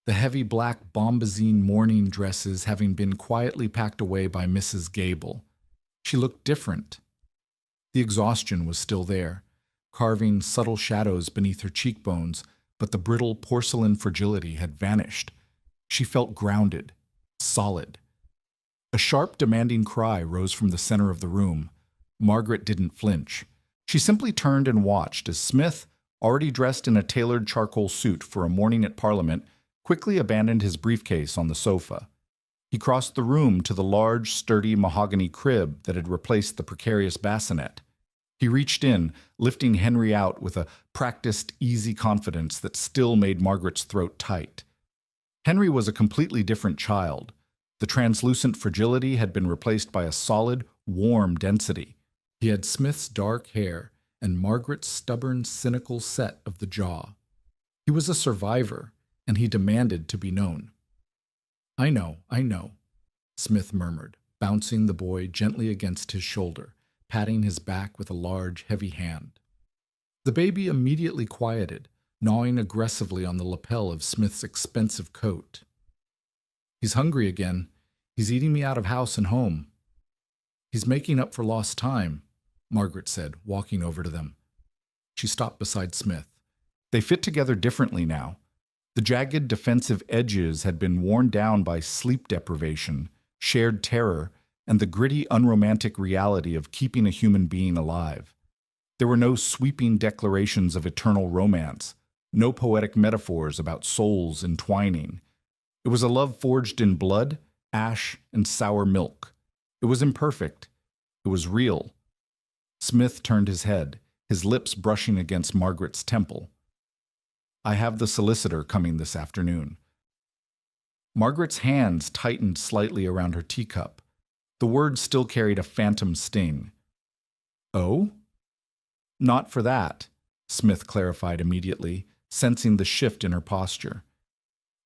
the heavy black bombazine morning dresses having been quietly packed away by Mrs. Gable. She looked different. The exhaustion was still there, carving subtle shadows beneath her cheekbones, but the brittle porcelain fragility had vanished. She felt grounded, solid. A sharp, demanding cry rose from the center of the room. Margaret didn't flinch. She simply turned and watched as Smith, already dressed in a tailored charcoal suit for a morning at Parliament, quickly abandoned his briefcase on the sofa. He crossed the room to the large, sturdy mahogany crib that had replaced the precarious bassinet. He reached in, lifting Henry out with a practiced, easy confidence that still made Margaret's throat tight. Henry was a completely different child. The translucent fragility had been replaced by a solid, warm density. He had Smith's dark hair and Margaret's stubborn, cynical set of the jaw. He was a survivor, and he demanded to be known. I know, Smith murmured, bouncing the boy gently against his shoulder, patting his back with a large, heavy hand. The baby immediately quieted, gnawing aggressively on the lapel of Smith's expensive coat. "He's hungry again. He's eating me out of house and home." "He's making up for lost time," Margaret said, walking over to them. She stopped beside Smith. They fit together differently now. The jagged defensive edges had been worn down by sleep deprivation, shared terror, and the gritty, unromantic reality of keeping a human being alive. There were no sweeping declarations of eternal romance, no poetic metaphors about souls entwining. It was a love forged in blood, ash, and sour milk. It was imperfect. It was real. Smith turned his head, his lips brushing against Margaret's temple. "I have the solicitor coming this afternoon." Margaret's hands tightened slightly around her teacup. The words still carried a phantom sting. "Oh?" "Not for that," Smith clarified immediately, sensing the shift in her posture.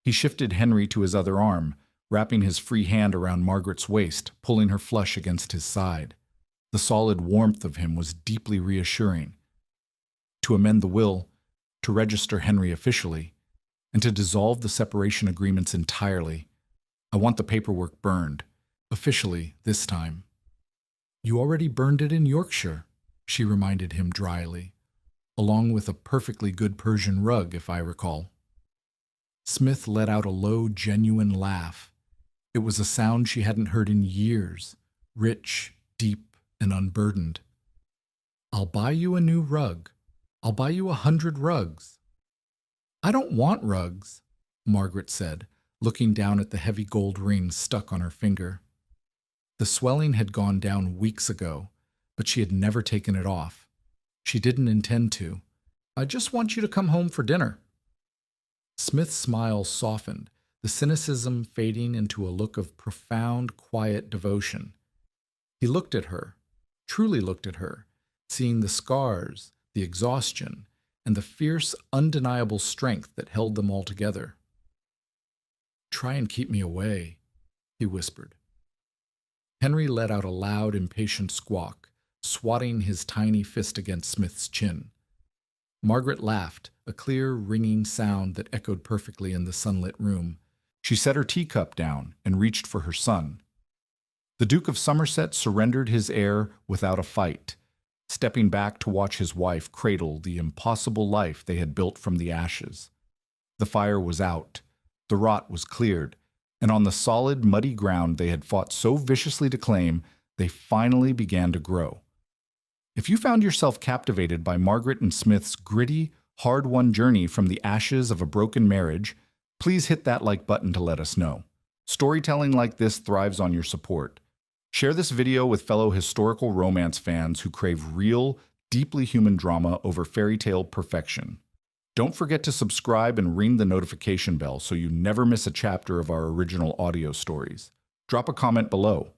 He shifted Henry to his other arm, wrapping his free hand around Margaret's waist, pulling her flush against his side. The solid warmth of him was deeply reassuring. "To amend the will, to register Henry officially, and to dissolve the separation agreements entirely. I want the paperwork burned, officially this time." "You already burned it in Yorkshire," she reminded him dryly, "along with a perfectly good Persian rug, if I recall." Smith let out a low, genuine laugh. It was a sound she hadn't heard in years, rich, deep, and unburdened. "I'll buy you a new rug. I'll buy you 100 rugs." "I don't want rugs," Margaret said, looking down at the heavy gold ring stuck on her finger. The swelling had gone down weeks ago, but she had never taken it off. She didn't intend to. "I just want you to come home for dinner." Smith's smile softened, the cynicism fading into a look of profound, quiet devotion. He looked at her, truly looked at her, seeing the scars, the exhaustion, and the fierce, undeniable strength that held them all together. "Try and keep me away," he whispered. Henry let out a loud, impatient squawk, swatting his tiny fist against Smith's chin. Margaret laughed, a clear, ringing sound that echoed perfectly in the sunlit room. She set her teacup down and reached for her son. The Duke of Somerset surrendered his heir without a fight, stepping back to watch his wife cradle the impossible life they had built from the ashes. The fire was out, the rot was cleared, and on the solid, muddy ground they had fought so viciously to claim, they finally began to grow. If you found yourself captivated by Margaret and Smith's gritty, hard-won journey from the ashes of a broken marriage, please hit that like button to let us know. Storytelling like this thrives on your support. Share this video with fellow historical romance fans who crave real, deeply human drama over fairy tale perfection. Don't forget to subscribe and ring the notification bell so you never miss a chapter of our original audio stories. Drop a comment below.